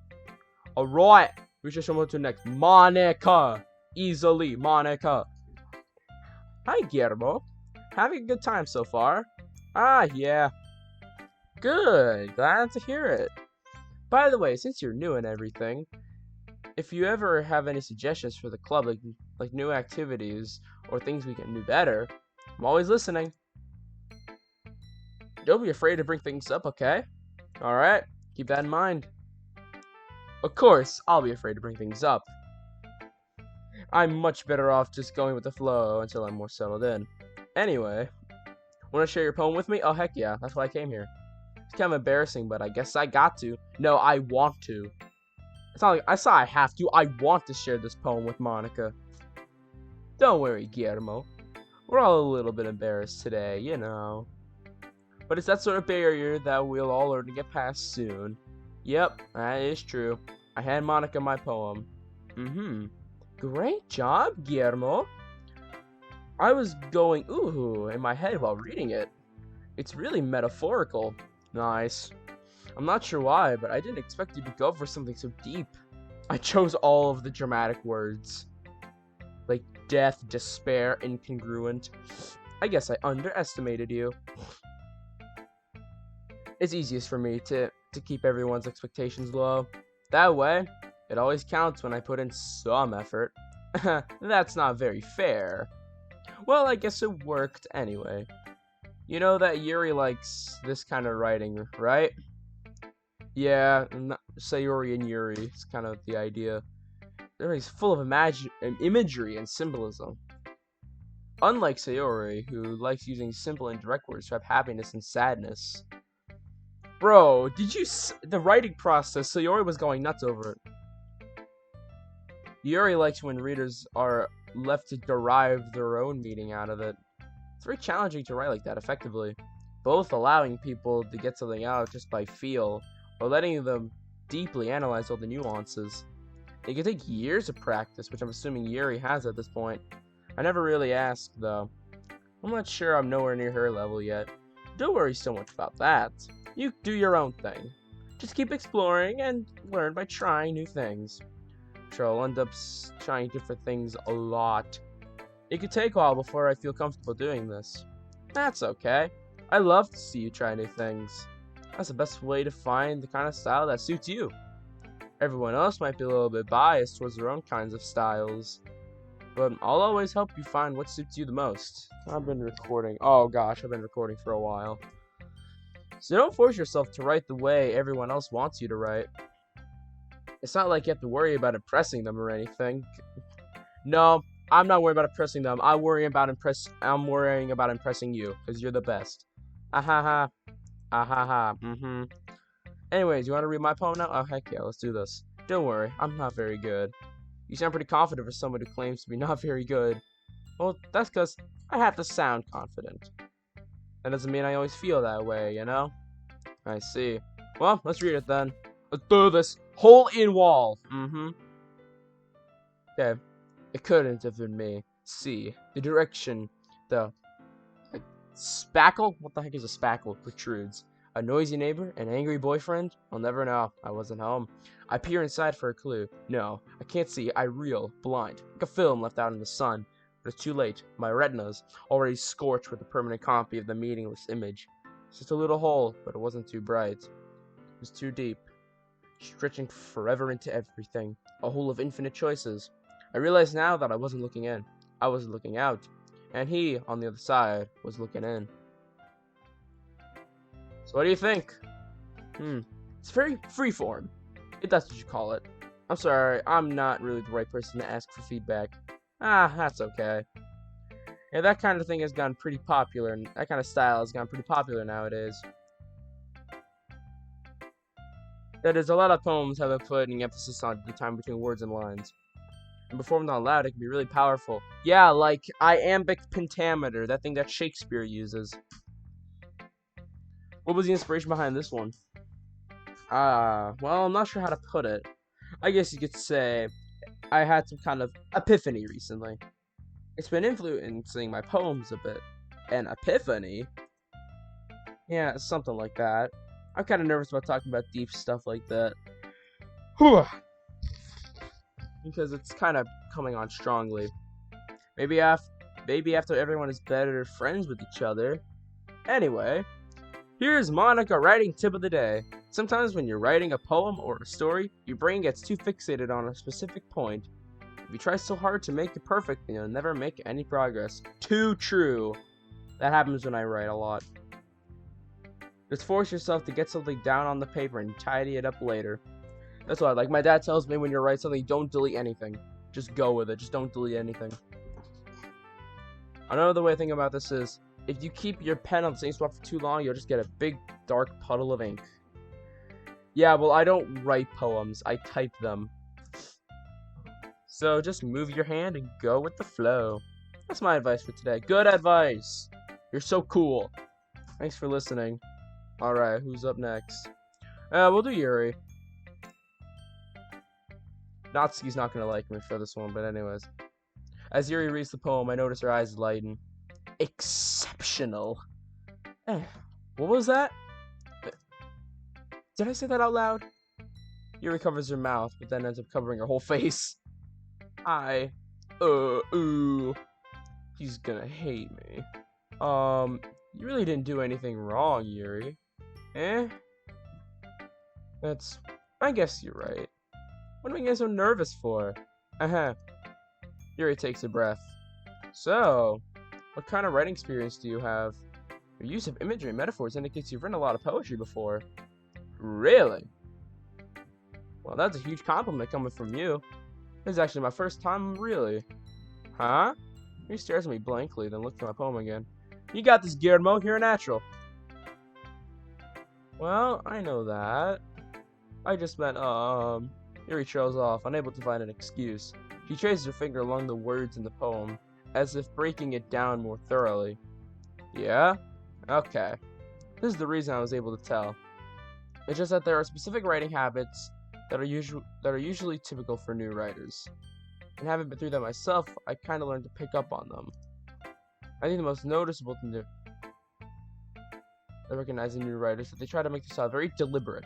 Speaker 1: Alright, we should move to next. Monica! Easily, Monica. Hi, Guillermo. Having a good time so far? Ah, yeah. Good, glad to hear it. By the way, since you're new and everything, if you ever have any suggestions for the club, like new activities or things we can do better, I'm always listening. Don't be afraid to bring things up, okay? Alright, keep that in mind. Of course, I'll be afraid to bring things up. I'm much better off just going with the flow until I'm more settled in. Anyway, want to share your poem with me? Oh, heck yeah, that's why I came here. It's kind of embarrassing, but I guess I got to. No, I want to. It's not like I saw I have to. I want to share this poem with Monica. Don't worry, Guillermo. We're all a little bit embarrassed today, you know. But it's that sort of barrier that we'll all learn to get past soon. Yep, that is true. I hand Monica my poem. Great job, Guillermo. I was going ooh in my head while reading it. It's really metaphorical. Nice. I'm not sure why, but I didn't expect you to go for something so deep. I chose all of the dramatic words. Like death, despair, incongruent. I guess I underestimated you. It's easiest for me to keep everyone's expectations low. That way, it always counts when I put in some effort. That's not very fair. Well, I guess it worked anyway. You know that Yuri likes this kind of writing, right? Yeah, Sayori and Yuri, it's kind of the idea. He's full of imagery and symbolism. Unlike Sayori, who likes using simple and direct words to have happiness and sadness. Bro, did you the writing process, Sayori was going nuts over it. Yuri likes when readers are left to derive their own meaning out of it. It's very challenging to write like that effectively, both allowing people to get something out just by feel, or letting them deeply analyze all the nuances. It can take years of practice, which I'm assuming Yuri has at this point. I never really asked, though. I'm not sure I'm nowhere near her level yet. Don't worry so much about that. You do your own thing. Just keep exploring and learn by trying new things. Sure, I'll end up trying different things a lot. It could take a while before I feel comfortable doing this. That's okay. I love to see you try new things. That's the best way to find the kind of style that suits you. Everyone else might be a little bit biased towards their own kinds of styles, but I'll always help you find what suits you the most. I've been recording. Oh gosh, I've been recording for a while. So don't force yourself to write the way everyone else wants you to write. It's not like you have to worry about impressing them or anything. No, I'm not worried about impressing them. I'm worrying about impressing you, because you're the best. Ahaha. Ahaha. Anyways, you want to read my poem now? Oh, heck yeah, let's do this. Don't worry, I'm not very good. You sound pretty confident for someone who claims to be not very good. Well, that's because I have to sound confident. That doesn't mean I always feel that way, you know? I see. Well, let's read it then. Let's do this. Hole in wall. Okay. It couldn't have been me. See. The direction. The spackle? What the heck is a spackle? Protrudes. A noisy neighbor? An angry boyfriend? I'll never know. I wasn't home. I peer inside for a clue. No, I can't see. I reel. Blind. Like a film left out in the sun. But it's too late. My retina's already scorched with a permanent copy of the meaningless image. It's just a little hole, but it wasn't too bright. It was too deep. Stretching forever into everything. A hole of infinite choices. I realize now that I wasn't looking in. I was looking out. And he, on the other side, was looking in. So what do you think? It's very freeform, if that's what you call it. I'm sorry, I'm not really the right person to ask for feedback. That's okay. Yeah, that kind of thing has gone pretty popular, and that kind of style has gone pretty popular nowadays. That is, a lot of poems have been putting emphasis on the time between words and lines. And performed out loud, it can be really powerful. Yeah, like iambic pentameter, that thing that Shakespeare uses. What was the inspiration behind this one? Well, I'm not sure how to put it. I guess you could say I had some kind of epiphany recently. It's been influencing my poems a bit. An epiphany? Yeah, something like that. I'm kind of nervous about talking about deep stuff like that. Because it's kind of coming on strongly. Maybe after everyone is better friends with each other. Anyway, here's Monica writing tip of the day. Sometimes when you're writing a poem or a story, your brain gets too fixated on a specific point. If you try so hard to make it perfect, then you'll never make any progress. Too true. That happens when I write a lot. Just force yourself to get something down on the paper and tidy it up later. That's why, like, my dad tells me when you write something, don't delete anything. Just go with it. Just don't delete anything. Another way to think about this is, if you keep your pen on the same spot for too long, you'll just get a big, dark puddle of ink. Yeah, well, I don't write poems. I type them. So just move your hand and go with the flow. That's my advice for today. Good advice. You're so cool. Thanks for listening. Alright, who's up next? We'll do Yuri. Natsuki's not gonna like me for this one, but anyways. As Yuri reads the poem, I notice her eyes lighten. Exceptional. What was that? Did I say that out loud? Yuri covers her mouth, but then ends up covering her whole face. He's gonna hate me. You really didn't do anything wrong, Yuri. I guess you're right. What am I getting so nervous for? Yuri takes a breath. So, what kind of writing experience do you have? Your use of imagery and metaphors indicates you've written a lot of poetry before. Really? Well, that's a huge compliment coming from you. This is actually my first time, really. Huh? He stares at me blankly, then looks at my poem again. You got this, Guillermo. You're a natural. Well, I know that. I just meant, Yuri trails off, unable to find an excuse. She traces her finger along the words in the poem, as if breaking it down more thoroughly. Yeah? Okay. This is the reason I was able to tell. It's just that there are specific writing habits that are usually typical for new writers. And having been through that myself, I kind of learned to pick up on them. I think the most noticeable thing that I recognize in new writers is that they try to make their style very deliberate.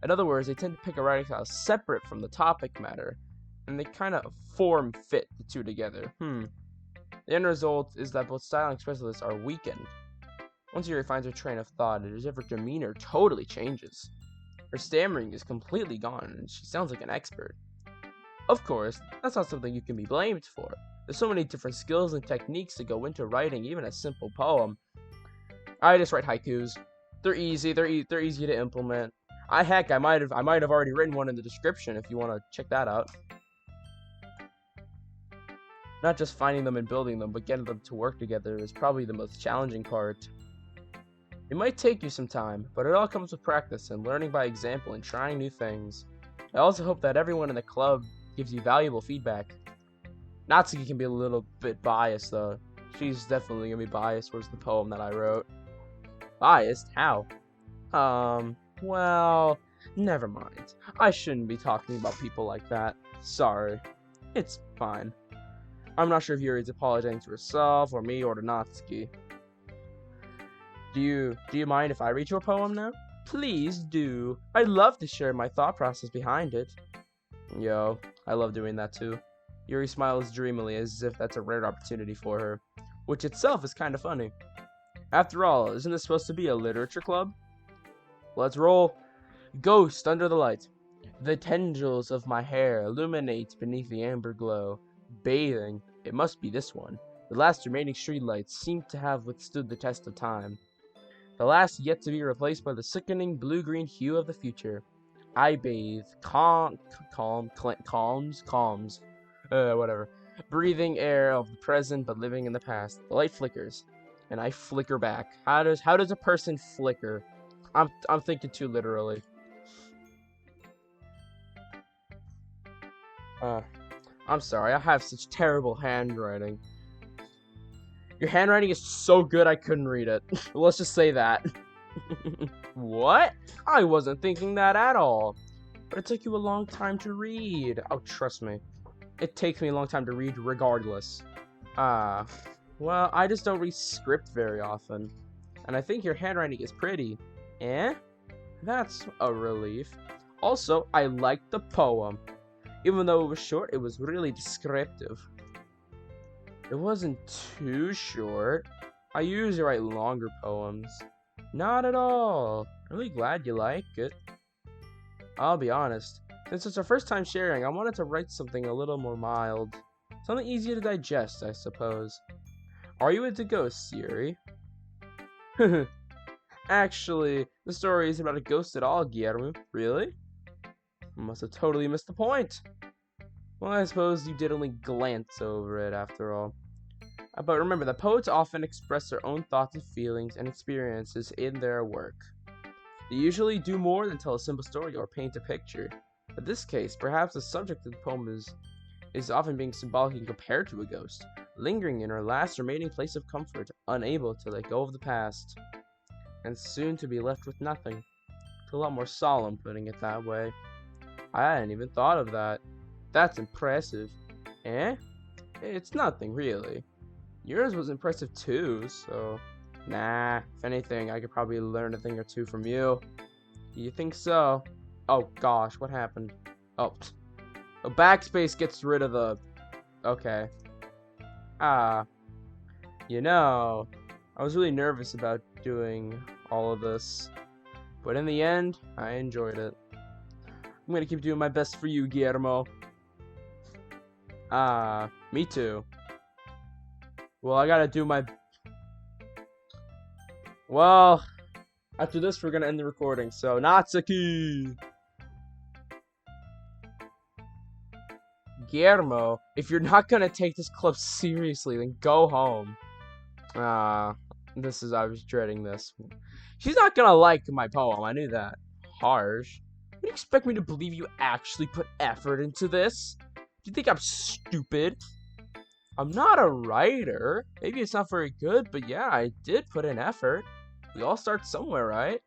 Speaker 1: In other words, they tend to pick a writing style separate from the topic matter, and they kind of form-fit the two together. The end result is that both style and expressiveness are weakened. Once Yuri finds her train of thought, it is if her demeanor totally changes. Her stammering is completely gone, and she sounds like an expert. Of course, that's not something you can be blamed for. There's so many different skills and techniques that go into writing even a simple poem. I just write haikus. They're easy. They're easy to implement. I might have already written one in the description if you want to check that out. Not just finding them and building them, but getting them to work together is probably the most challenging part. It might take you some time, but it all comes with practice and learning by example and trying new things. I also hope that everyone in the club gives you valuable feedback. Natsuki can be a little bit biased, though. She's definitely gonna be biased towards the poem that I wrote. Biased? How? Well, never mind. I shouldn't be talking about people like that. Sorry. It's fine. I'm not sure if Yuri's apologizing to herself, or me, or to Natsuki. Do you mind if I read your poem now? Please do. I'd love to share my thought process behind it. Yo, I love doing that too. Yuri smiles dreamily as if that's a rare opportunity for her, which itself is kind of funny. After all, isn't this supposed to be a literature club? Let's roll. Ghost under the light. The tendrils of my hair illuminate beneath the amber glow. Bathing. It must be this one. The last remaining streetlights seem to have withstood the test of time. The last yet to be replaced by the sickening blue-green hue of the future. I bathe. Calms. Whatever. Breathing air of the present but living in the past. The light flickers, and I flicker back. How does a person flicker? I'm thinking too literally. I'm sorry, I have such terrible handwriting. Your handwriting is so good I couldn't read it. Let's just say that. What? I wasn't thinking that at all. But it took you a long time to read. Oh, trust me. It takes me a long time to read regardless. Well, I just don't read script very often. And I think your handwriting is pretty. Eh? That's a relief. Also, I liked the poem. Even though it was short, it was really descriptive. It wasn't too short. I usually write longer poems. Not at all. I'm really glad you like it. I'll be honest. Since it's our first time sharing, I wanted to write something a little more mild. Something easier to digest, I suppose. Are you into ghosts, Yuri? Actually, the story isn't about a ghost at all, Guillermo. Really? I must have totally missed the point. Well, I suppose you did only glance over it, after all. But remember, the poets often express their own thoughts and feelings and experiences in their work. They usually do more than tell a simple story or paint a picture. In this case, perhaps the subject of the poem is often being symbolically compared to a ghost, lingering in her last remaining place of comfort, unable to let go of the past, and soon to be left with nothing. It's a lot more solemn putting it that way. I hadn't even thought of that. That's impressive. Eh? It's nothing, really. Yours was impressive too, so... Nah, if anything, I could probably learn a thing or two from you. You think so? Oh gosh, what happened? Oh, backspace gets rid of the... Okay. You know, I was really nervous about doing all of this. But in the end, I enjoyed it. I'm gonna keep doing my best for you, Guillermo. Me too. Well, I gotta do my... Well, after this, we're gonna end the recording. So, Natsuki! Guillermo, if you're not gonna take this club seriously, then go home. I was dreading this. She's not gonna like my poem, I knew that. Harsh. What do you expect me to believe you actually put effort into this? Do you think I'm stupid? I'm not a writer. Maybe it's not very good, but yeah, I did put in effort. We all start somewhere, right?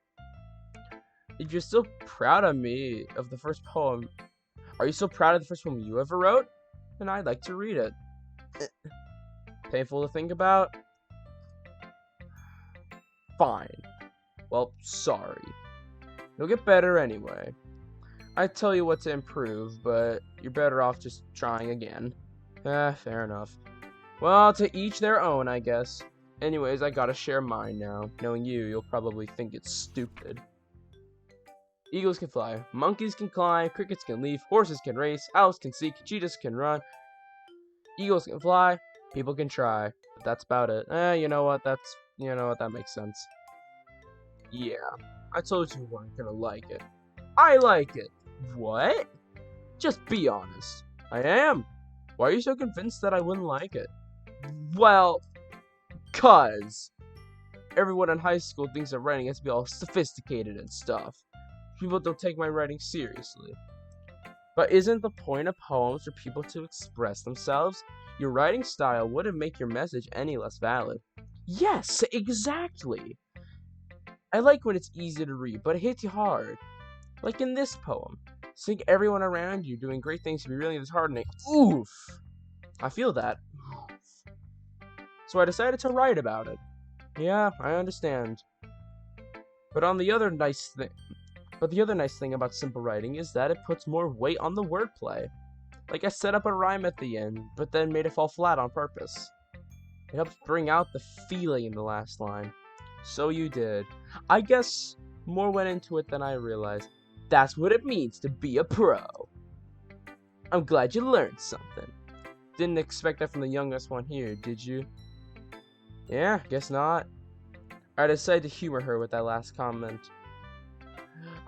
Speaker 1: If you're still proud of me, of the first poem... Are you still proud of the first poem you ever wrote? Then I'd like to read it. Painful to think about? Fine. Well, sorry. It'll get better anyway. I'd tell you what to improve, but you're better off just trying again. Fair enough. Well, to each their own, I guess. Anyways, I gotta share mine now. Knowing you, you'll probably think it's stupid. Eagles can fly, monkeys can climb, crickets can leap, horses can race, owls can seek, cheetahs can run. Eagles can fly, people can try. But that's about it. You know what, that makes sense. Yeah, I told you weren't gonna like it. I like it. What? Just be honest. I am. Why are you so convinced that I wouldn't like it? Well, 'cause everyone in high school thinks that writing has to be all sophisticated and stuff. People don't take my writing seriously. But isn't the point of poems for people to express themselves? Your writing style wouldn't make your message any less valid. Yes, exactly. I like when it's easy to read, but it hits you hard. Like in this poem. Seeing everyone around you doing great things can be really disheartening. Oof! I feel that. So I decided to write about it. Yeah, I understand. But the other nice thing about simple writing is that it puts more weight on the wordplay. Like I set up a rhyme at the end, but then made it fall flat on purpose. It helps bring out the feeling in the last line. So you did. I guess more went into it than I realized. That's what it means to be a pro. I'm glad you learned something. Didn't expect that from the youngest one here, did you? Yeah, guess not. I decided to humor her with that last comment.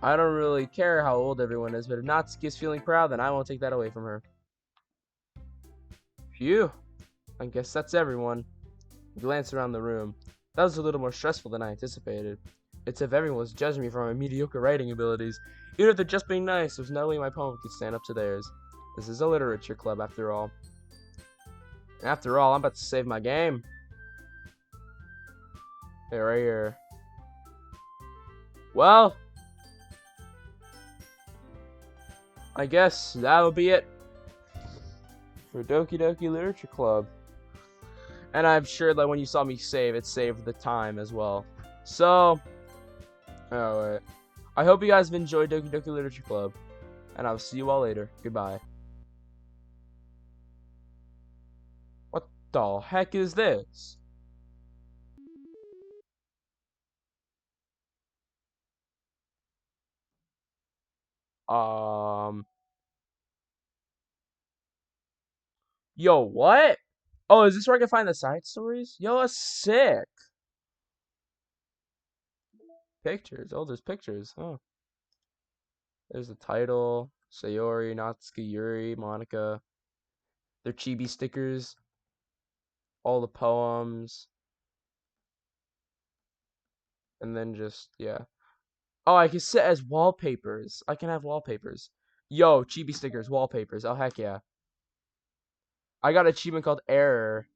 Speaker 1: I don't really care how old everyone is, but if Natsuki is feeling proud, then I won't take that away from her. Phew. I guess that's everyone. I glanced around the room. That was a little more stressful than I anticipated. It's if everyone was judging me for my mediocre writing abilities. Even if they're just being nice, there's no way my poem could stand up to theirs. This is a literature club, after all. After all, I'm about to save my game. Hey, right here. Well, I guess that'll be it for Doki Doki Literature Club. And I'm sure that when you saw me save, it saved the time as well. So, oh wait. I hope you guys have enjoyed Doki Doki Literature Club. And I'll see you all later. Goodbye. What the heck is this? Yo, what? Oh, is this where I can find the side stories? Yo, that's sick. Pictures. Oh, there's pictures. Oh. There's the title. Sayori, Natsuki, Yuri, Monica. Their chibi stickers. All the poems. And then just, yeah. Oh, I can set as wallpapers. I can have wallpapers. Yo, chibi stickers, wallpapers. Oh, heck yeah. I got an achievement called Error.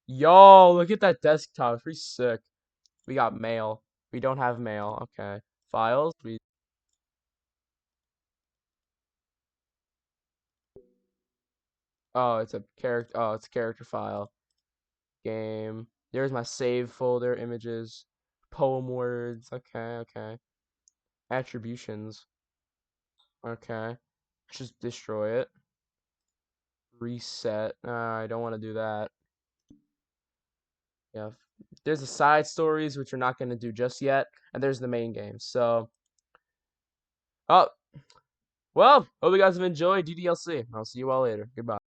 Speaker 1: Yo, look at that desktop. It's pretty sick. We got mail. We don't have mail. Okay. Files. Oh, it's a character. Oh, it's a character file. Game. There's my save folder. Images. Poem words. Okay, okay. Attributions. Okay. Just destroy it. Reset. I don't want to do that. Yeah. There's the side stories, which we're not going to do just yet. And there's the main game. So, oh, well, hope you guys have enjoyed DDLC. I'll see you all later. Goodbye.